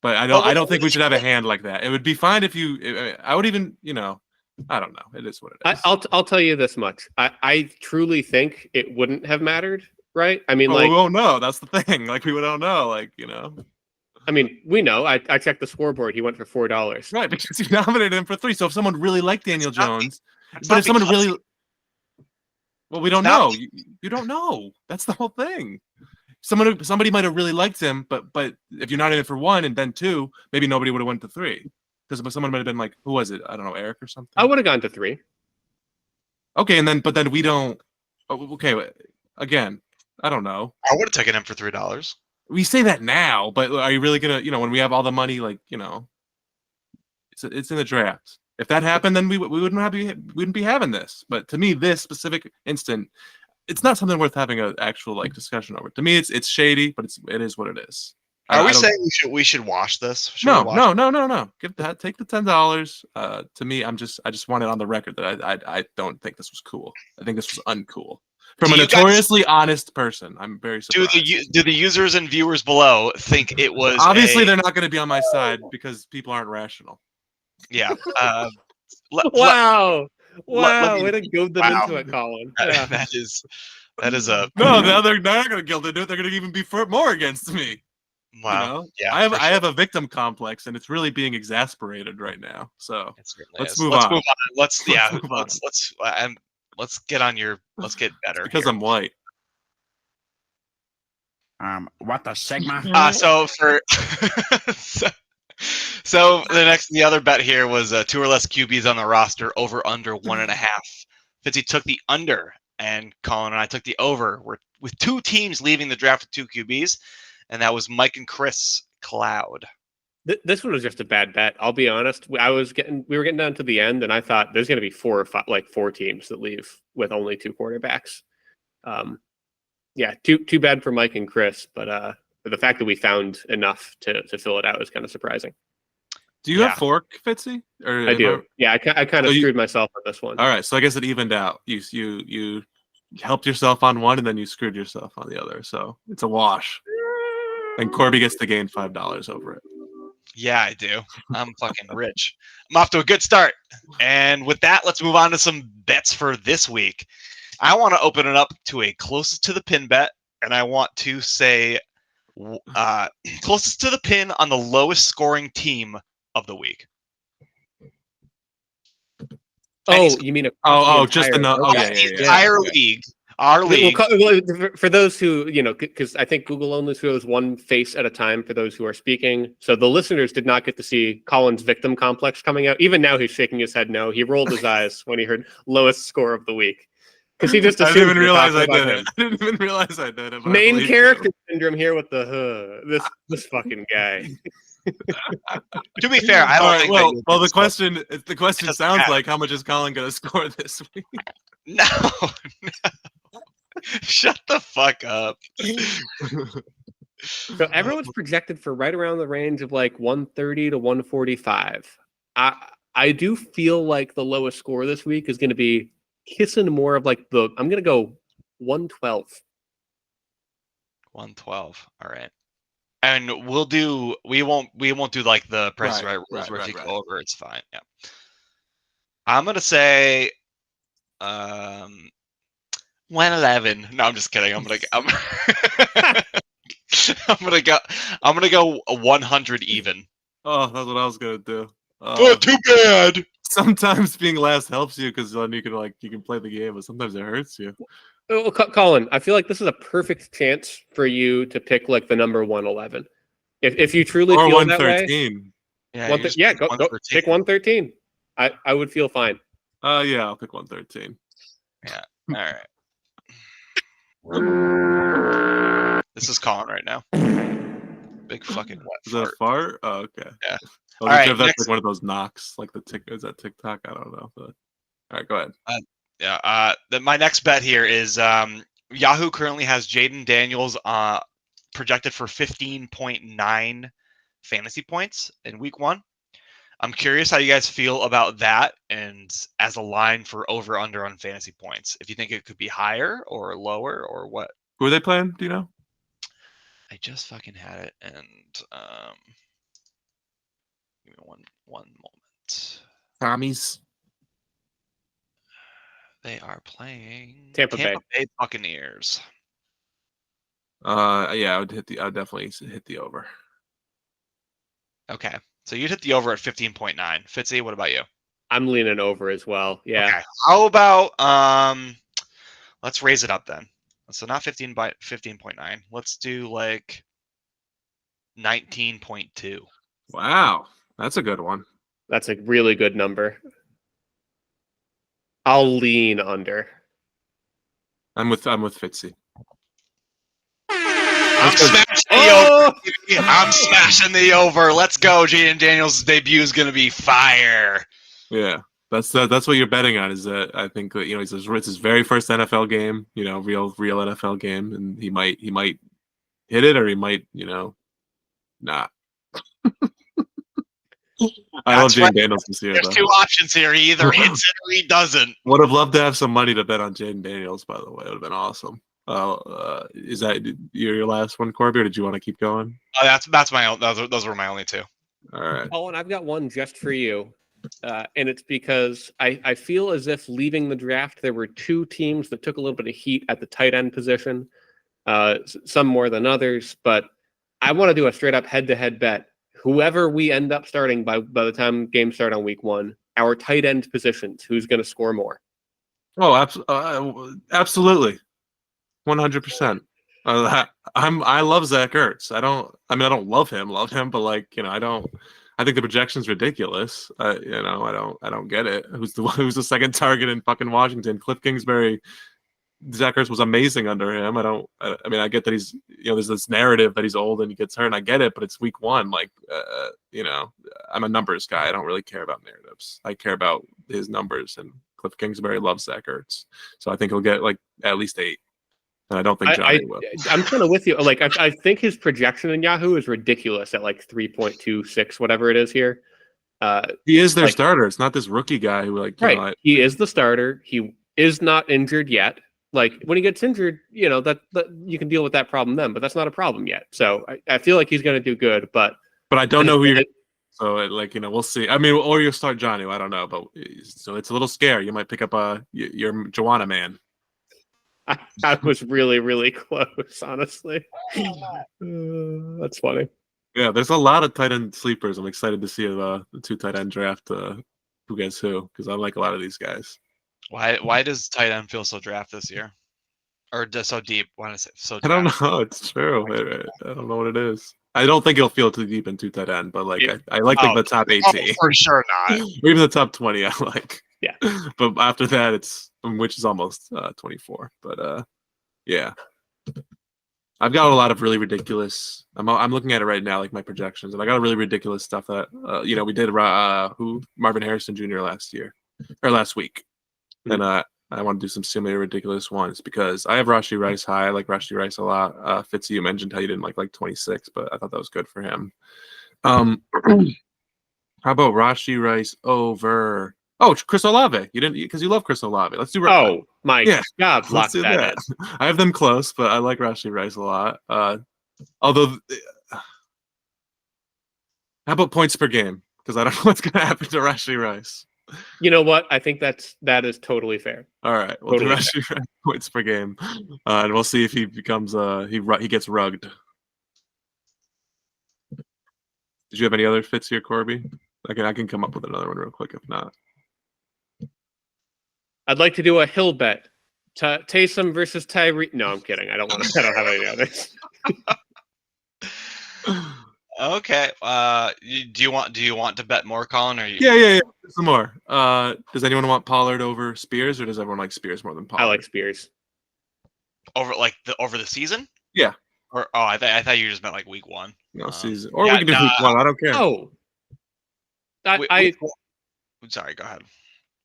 But I don't think we should have a hand like that. It would be fine if you. I would even. You know. I don't know. It is what it is.
I'll tell you this much. I truly think it wouldn't have mattered. Right? I mean,
we won't know. That's the thing. Like, we don't know. Like, you know.
I mean, we know. I checked the scoreboard. He went for $4.
Right, because you nominated him for 3. So if someone really liked Daniel Jones, but if someone really, well, we don't know. You don't know. That's the whole thing. Somebody might have really liked him, but if you're nominated for 1 and then 2, maybe nobody would have went to 3. Because someone might have been like, who was it? I don't know, Eric or something.
I would have gone to 3.
Okay, but then we don't. Okay, again. I don't know.
I would have taken him for $3.
We say that now, but are you really gonna? You know, when we have all the money, like, you know, it's in the draft. If that happened, then we wouldn't be having this. But to me, this specific instant, it's not something worth having an actual like discussion over. To me, it's shady, but it is what it is.
Are we saying we should watch this?
No. Take the $10. To me, I just want it on the record that I don't think this was cool. I think this was uncool. From a notoriously honest person, I'm very surprised.
Do the users and viewers below think it was?
Obviously, they're not going to be on my side because people aren't rational.
Yeah.
Wow! Way to goad them into it, Colin. Yeah.
That is a
no. They're not going to guilt into it. They're going to even be more against me.
Wow.
You know?
Yeah.
I have a victim complex, and it's really being exasperated right now. So let's move on.
Let's get better.
Because
here.
I'm white.
What the Sigma?
So the other bet here was 2 or less QBs on the roster over under 1.5. Fitzy took the under, and Colin and I took the over. We're with 2 teams leaving the draft with 2 QBs, and that was Mike and Chris Cloud.
This one was just a bad bet. I'll be honest. We were getting down to the end, and I thought there's going to be 4 or 5, like 4 teams that leave with only 2 quarterbacks. Yeah, too bad for Mike and Chris, but the fact that we found enough to fill it out is kind of surprising.
Do you have fork, Fitzy? Or
I do. Yeah, I kind of screwed myself on this one.
All right, so I guess it evened out. You helped yourself on one, and then you screwed yourself on the other. So it's a wash. And Corby gets to gain $5 over it.
Yeah, I do. I'm fucking rich. I'm off to a good start. And with that, let's move on to some bets for this week. I want to open it up to a closest to the pin bet, and I want to say closest to the pin on the lowest scoring team of the week.
You mean
just the
entire league. Our league.
For those who, because I think Google only shows one face at a time for those who are speaking. So the listeners did not get to see Colin's victim complex coming out. Even now, he's shaking his head no. He rolled his eyes when he heard lowest score of the week. Because he just assumed
I didn't even realize I did it. I didn't even realize I did it.
Main character syndrome here with the this fucking guy.
To be fair, I don't think.
Well, the question sounds like, how much is Colin going to score this week?
No. Shut the fuck up.
So everyone's projected for right around the range of like 130 to 145. I do feel like the lowest score this week is going to be kissing more of like I'm going to go 112.
112. All right. And we won't do like the Price is Right rules where if you go over, it's fine. Yeah. I'm gonna say 111. No, I'm just kidding. I'm gonna go 100 even.
Oh, that's what I was gonna do.
Too bad.
Sometimes being last helps you because then you can play the game, but sometimes it hurts you.
Oh, Colin, I feel like this is a perfect chance for you to pick like the number 111. If you truly
or
feel
113.
That way, go pick 113. I would feel fine.
Yeah, I'll pick 113.
Yeah. All right. This is Colin right now. Big fucking wet
Is that a fart? Oh, okay.
Yeah.
All right. If that's like one of those knocks, like is that TikTok? I don't know. But all right, go ahead.
My next bet here is Yahoo currently has Jaden Daniels projected for 15.9 fantasy points in week 1. I'm curious how you guys feel about that and as a line for over under on fantasy points. If you think it could be higher or lower or what.
Who are they playing? Do you know?
I just fucking had it and give me one moment.
Tommies.
They are playing
Tampa Bay
Buccaneers.
Yeah, I would definitely hit the over.
Okay. So you'd hit the over at 15.9. Fitzy, what about you?
I'm leaning over as well. Yeah.
Okay. How about let's raise it up then. So not 15.9. Let's do like 19.2.
Wow. That's a good one.
That's a really good number. I'll lean under.
I'm with Fitzy.
I'm smashing the over. I'm smashing the over. Let's go. Jaden Daniels' debut is going to be fire.
Yeah, that's what you're betting on. Is that I think that it's his very first NFL game. Real NFL game, and he might hit it or he might not. I love Jaden Daniels this year.
There's two options here. He either hits it or he doesn't.
Would have loved to have some money to bet on Jaden Daniels. By the way, it would have been awesome. Is that your last one, Corbett, or did you want to keep going?
That's my own. Those were my only two.
All right.
Oh, and I've got one just for you, and it's because I feel as if leaving the draft, there were two teams that took a little bit of heat at the tight end position, some more than others. But I want to do a straight up head-to-head bet. Whoever we end up starting by the time games start on week 1, our tight end positions, who's going to score more?
Oh, absolutely. 100%. I love Zach Ertz. I don't love him, but I think the projection's ridiculous. I don't get it. Who's the second target in fucking Washington? Cliff Kingsbury. Zach Ertz was amazing under him. I get that he's there's this narrative that he's old and he gets hurt, and I get it, but it's week 1. I'm a numbers guy. I don't really care about narratives. I care about his numbers, and Cliff Kingsbury loves Zach Ertz. So I think he'll get at least 8. And I don't think Johnny will.
I'm kind of with you. I think his projection in Yahoo is ridiculous at 3.26, whatever it is here.
He is their starter. It's not this rookie guy who
right. He is the starter. He is not injured yet. When he gets injured, that you can deal with that problem then, but that's not a problem yet. So I feel like he's going to do good, but
I don't know who you're. So we'll see. Or you'll start Johnny. I don't know, but so it's a little scary. You might pick up your Joanna man.
I was really, really close, honestly. That's funny.
Yeah, there's a lot of tight end sleepers. I'm excited to see the 2 tight end draft. Who gets who? Because I like a lot of these guys.
Why does tight end feel so draft this year, or just so deep? Why does it so?
I don't know. It's true. I don't know what it is. I don't think it'll feel too deep in 2 tight end, but I like the top 18.
Oh, for sure not.
Or even the top 20. I like.
Yeah.
But after that, which is almost 24. But yeah. I've got a lot of really ridiculous. I'm looking at it right now, my projections, and I got a really ridiculous stuff that we did. Marvin Harrison Jr. last week, and I want to do some similar ridiculous ones because I have Rashee Rice high. I like Rashee Rice a lot. Fitzy, you mentioned how you didn't like 26, but I thought that was good for him. How about Rashee Rice over? Oh, Chris Olave. You didn't because you love Chris Olave. Let's do.
Oh my God, lock
let's do
that in.
I have them close, but I like Rashee Rice a lot. Although, how about points per game? Because I don't know what's going to happen to Rashee Rice.
You know what? I think that is totally fair.
All right, we'll do Rashee Rice points per game, and we'll see if he becomes he gets rugged. Did you have any other fits here, Corby? I can come up with another one real quick if not.
I'd like to do a hill bet. Taysom versus Tyree. No, I'm kidding. I don't have any others.
Okay. Do you want to bet more, Colin? Or
Yeah. Some more. Does anyone want Pollard over Spears, or does everyone like Spears more than Pollard?
I like Spears.
Over the season?
Yeah.
Or I thought you just meant like week 1.
No season. Or we can do week 1. I don't care.
Oh.
Sorry, go ahead.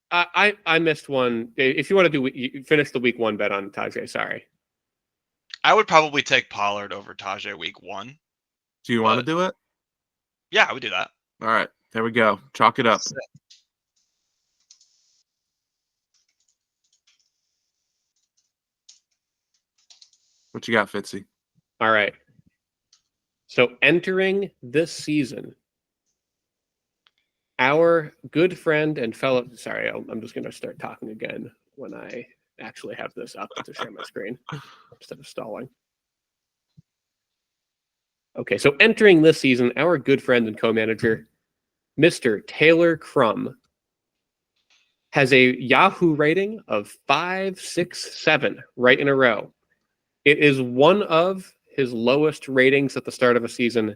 I missed one. If you want to do, finish the week 1 bet on Tajay. Sorry.
I would probably take Pollard over Tajay week 1.
Do you want to do it?
Yeah, I would do that.
All right, there we go. Chalk it up. What you got, Fitzy?
All right. So entering this season, our good friend and fellow. Sorry, I'm just going to start talking again when I actually have this up to share my screen instead of stalling. Okay, so entering this season, our good friend and co-manager, Mr. Taylor Crum, has a Yahoo rating of 567 right in a row. It is one of his lowest ratings at the start of a season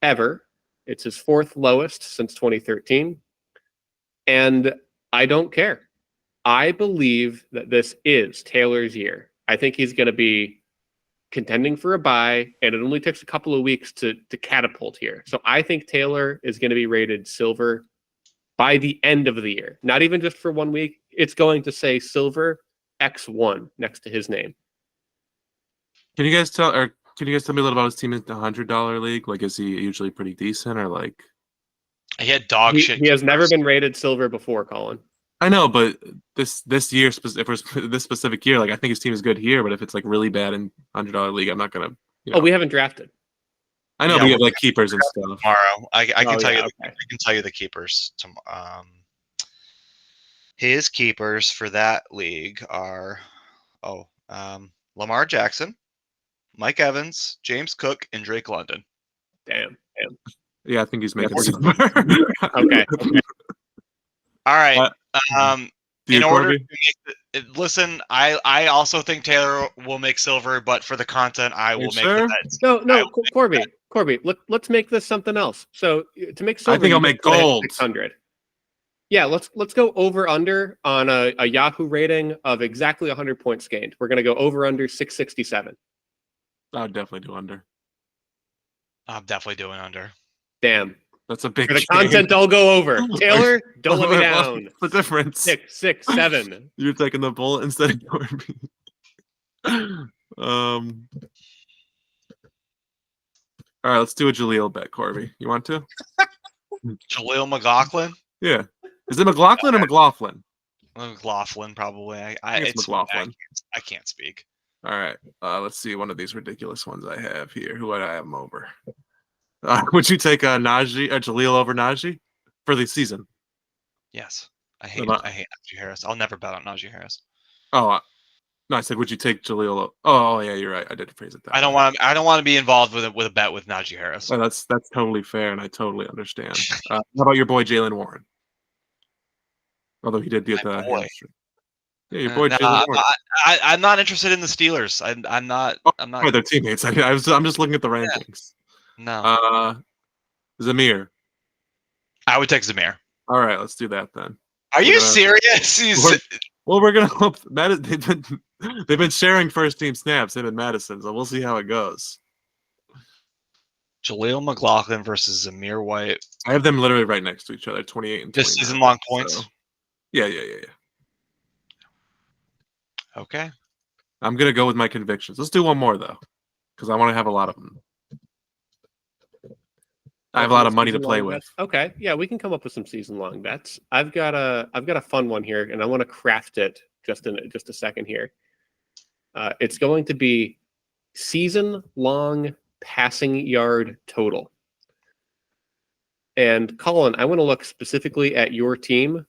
ever. It's his 4th lowest since 2013. And I don't care. I believe that this is Taylor's year. I think he's going to be contending for a bye, and it only takes a couple of weeks to catapult here. So I think Taylor is going to be rated silver by the end of the year. Not even just for 1 week. It's going to say silver X1 next to his name.
Can you guys tell me a little about his team in the $100 league? Like, is he usually pretty decent, or like?
He had dog shit.
He has never been rated silver before, Colin.
I know, but this year, if it was this specific year, like I think his team is good here. But if it's like really bad in $100 league, I'm not gonna.
Oh, we haven't drafted.
I know, but we have like keepers and stuff.
Tomorrow, I can tell you. Okay. I can tell you the keepers. His keepers for that league are, Lamar Jackson, Mike Evans, James Cook, and Drake London.
Damn.
Yeah, I think he's making.
Okay.
All right. In order
Corby?
to make listen, I also think Taylor will make silver, but for the content, I will make the bets.
No, Corby. Let's make this something else. So to make silver,
I think I'll make gold.
600. Yeah, let's go over under on a Yahoo rating of exactly 100 points gained. We're gonna go over under 667.
I would definitely do under.
I'm definitely doing under.
Damn.
That's a big.
For the content, I'll go over. Taylor, don't let me down.
What's the difference?
6, 7.
You're taking the bullet instead of Corby. All right, let's do a Jaleel bet, Corby. You want to?
Jaleel McLaughlin?
Yeah. Is it McLaughlin or McLaughlin?
McLaughlin, probably.
It's McLaughlin.
I can't speak.
All right. Let's see one of these ridiculous ones I have here. Who would I have him over? Would you take Jaleel over Najee for the season?
Yes. I hate Najee Harris. I'll never bet on Najee Harris.
Oh, no, I said, would you take Jaleel? Oh, yeah, you're right. I did phrase it that.
I don't want to be involved with a bet with Najee Harris.
Oh, that's totally fair, and I totally understand. How about your boy Jalen Warren? Although he did get the hamstring. Yeah, your boy Jalen Warren.
I'm not interested in the Steelers. I'm not.
Oh, they're teammates. I'm just looking at the rankings.
No.
Zamir.
I would take Zamir.
All right, let's do that then.
Are you serious?
We're gonna hope they've been sharing first team snaps, him and Madison, so we'll see how it goes.
Jaleel McLaughlin versus Zamir White.
I have them literally right next to each other, 28 and 29.
This season long points.
So. Yeah.
Okay.
I'm gonna go with my convictions. Let's do one more though, because I want to have a lot of them. I have a lot of money to play with.
Bets? Okay, yeah, we can come up with some season-long bets. I've got a fun one here, and I want to craft it just a second here. It's going to be season-long passing yard total. And Colin, I want to look specifically at your team.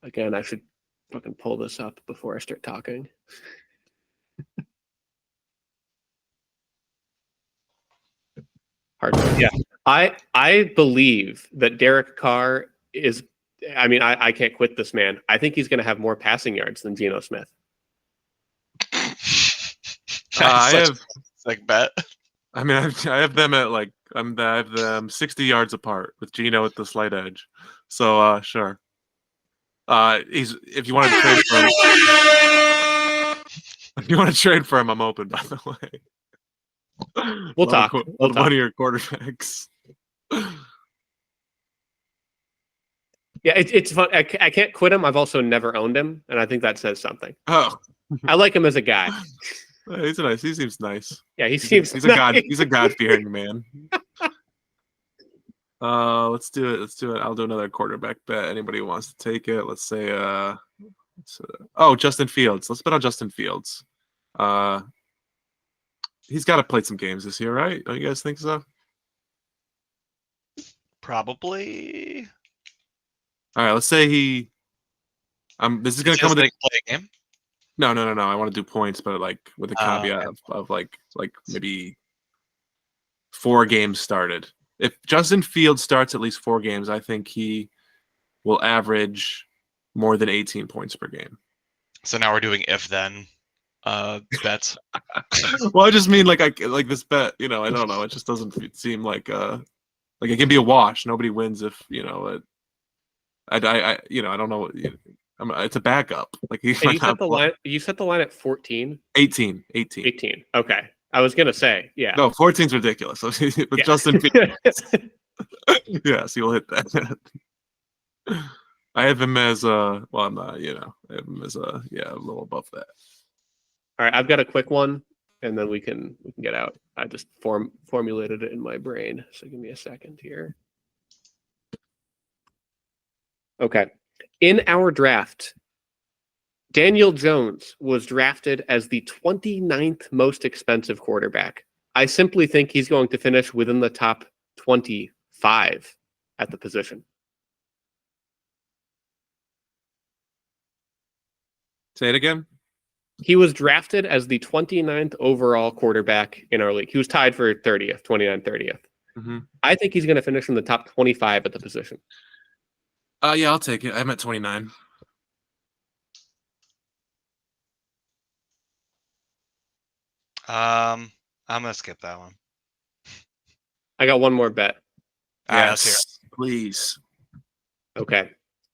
Again, I should fucking pull this up before I start talking. Hard. Yeah. I believe that Derek Carr is, I mean, I can't quit this man. I think he's going to have more passing yards than Geno Smith.
I have
like bet.
I mean, I have them at like I have them 60 yards apart with Geno at the slight edge. So sure. If you want to trade for him, if you want to trade for him, I'm open. By the way,
we'll talk.
One of your quarterbacks.
Yeah, it's fun. I can't quit him. I've also never owned him, and I think that says something.
Oh,
I like him as a guy.
He's nice. He seems nice.
Yeah, he seems.
He's
nice.
He's a God-fearing man. Let's do it. I'll do another quarterback bet. Anybody who wants to take it? Let's say Justin Fields. Let's bet on Justin Fields. He's got to play some games this year, right? Don't you guys think so?
Probably.
All right, let's say he. This is gonna come with
play a game.
No. I want to do points, but like with a caveat of like maybe 4 games started. If Justin Fields starts at least 4 games, I think he will average more than 18 points per game.
So now we're doing if-then bets.
Well, I just mean like this bet. I don't know. It just doesn't seem like it can be a wash. Nobody wins if I don't know. It's a backup. Like
you set the line. You set the line at 14.
18.
Okay. I was gonna say, yeah.
No, 14's ridiculous. With Justin Fields. Yes, you'll hit that. I have him as I'm not, I have him as a little above that.
All right, I've got a quick one, and then we can get out. I just formulated it in my brain, so give me a second here. Okay. In our draft, Daniel Jones was drafted as the 29th most expensive quarterback. I simply think he's going to finish within the top 25 at the position.
Say it again.
He was drafted as the 29th overall quarterback in our league. He was tied for 30th, 29th, 30th. I think he's going to finish in the top 25 at the position.
Yeah, I'll take it. I'm at 29.
I'm gonna skip that one.
I got one more bet.
Yes, please.
Okay.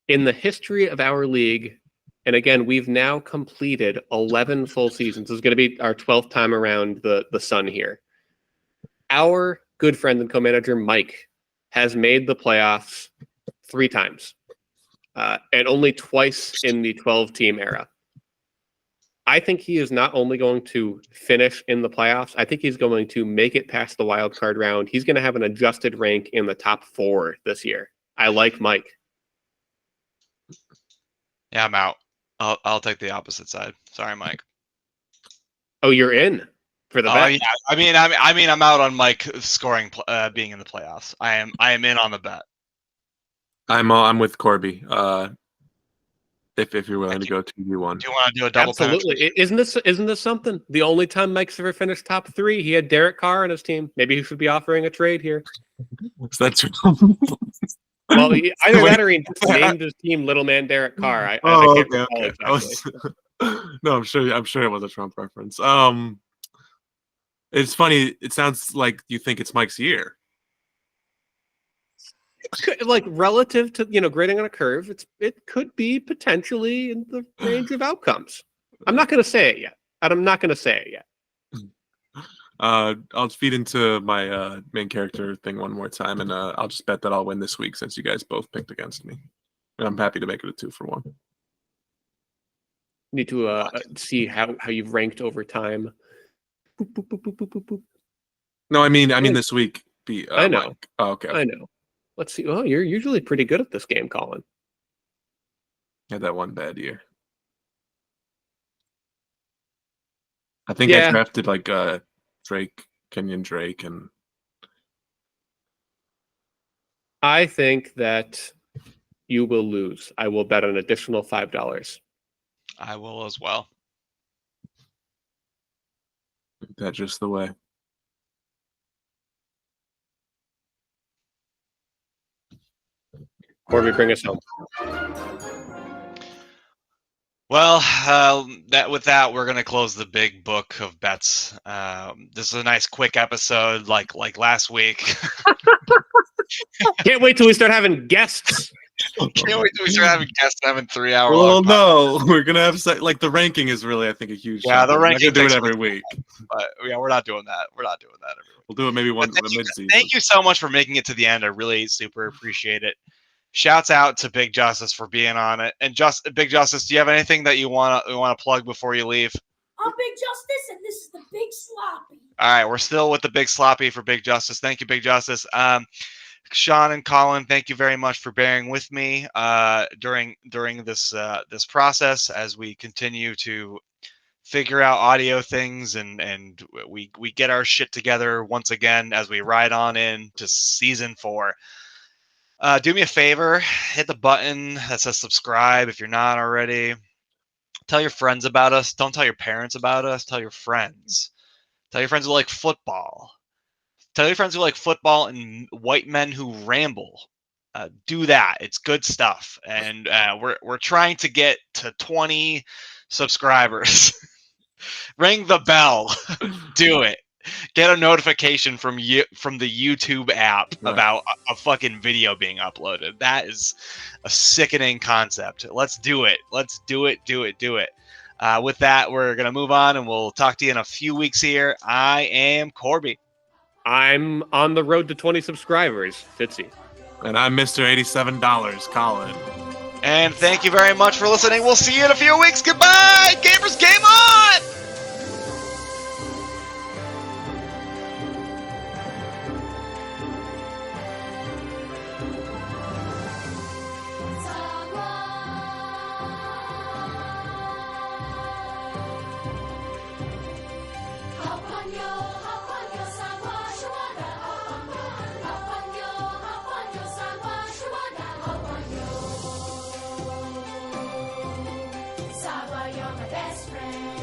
In the history of our league, and again, we've now completed 11 full seasons. This is going to be our 12th time around the sun here. Our good friend and co-manager Mike has made the playoffs 3 times, and only twice in the 12-team era. I think he is not only going to finish in the playoffs, I think he's going to make it past the wild card round. He's going to have an adjusted rank in the top 4 this year. I like Mike.
Yeah, I'm out. I'll take the opposite side. Sorry, Mike.
Oh, you're in for the bet?
Yeah. I mean, I'm out on Mike scoring, being in the playoffs. I am in on the bet.
I'm with Corby. If you're willing to go 2v1.
Do you want to do a double?
Absolutely. Isn't this something? The only time Mike's ever finished top 3, he had Derek Carr on his team. Maybe he should be offering a trade here.
Is that true?
Well, either that or he named his team Little Man Derek Carr. I can't recall exactly.
No, I'm sure it was a Trump reference. It's funny. It sounds like you think it's Mike's year.
Like relative to grading on a curve, it could be potentially in the range of outcomes. I'm not going to say it yet.
I'll feed into my main character thing one more time, and I'll just bet that I'll win this week since you guys both picked against me. And I'm happy to make it a 2-for-1.
Need to see how you've ranked over time. Boop, boop, boop, boop, boop, boop, boop.
No, I mean this week.
I know.
Mike. Oh, okay.
I know. Let's see. Oh, you're usually pretty good at this game, Colin.
Had that one bad year. I think I drafted like Kenyon Drake, and
I think that you will lose. I will bet an additional $5.
I will as well.
that's just the way.
Corby, bring us home.
Well, with that, we're gonna close the big book of bets. This is a nice quick episode, like last week.
Can't wait till we start having guests.
Can't wait till we start having guests having 3 hour.
Well, no, we're gonna have like the ranking is really, I think, a huge.
Yeah, the ranking.
We're gonna do it every week.
But yeah, we're not doing that. We're not doing that every week.
We'll do it maybe one mid-season.
Thank you so much for making it to the end. I really super appreciate it. Shouts out to Big Justice for being on it. And Big Justice, do you have anything that you want to plug before you leave?
I'm Big Justice, and this is the Big Sloppy.
All right, we're still with the Big Sloppy for Big Justice. Thank you, Big Justice. Sean and Colin, thank you very much for bearing with me during this this process as we continue to figure out audio things and we get our shit together once again as we ride on into season 4. Do me a favor, hit the button that says subscribe if you're not already. Tell your friends about us. Don't tell your parents about us. Tell your friends. Tell your friends who like football. Tell your friends who like football and white men who ramble. Do that. It's good stuff. And we're trying to get to 20 subscribers. Ring the bell. Do it. Get a notification from the YouTube app about a fucking video being uploaded. That is a sickening concept. Let's do it. Let's do it. Do it. Do it. With that, we're gonna move on, and we'll talk to you in a few weeks here. I am Corby.
I'm on the road to 20 subscribers, Fitzy.
And I'm Mr. $87, Colin.
And thank you very much for listening. We'll see you in a few weeks. Goodbye, gamers. Game on.
You're my best friend.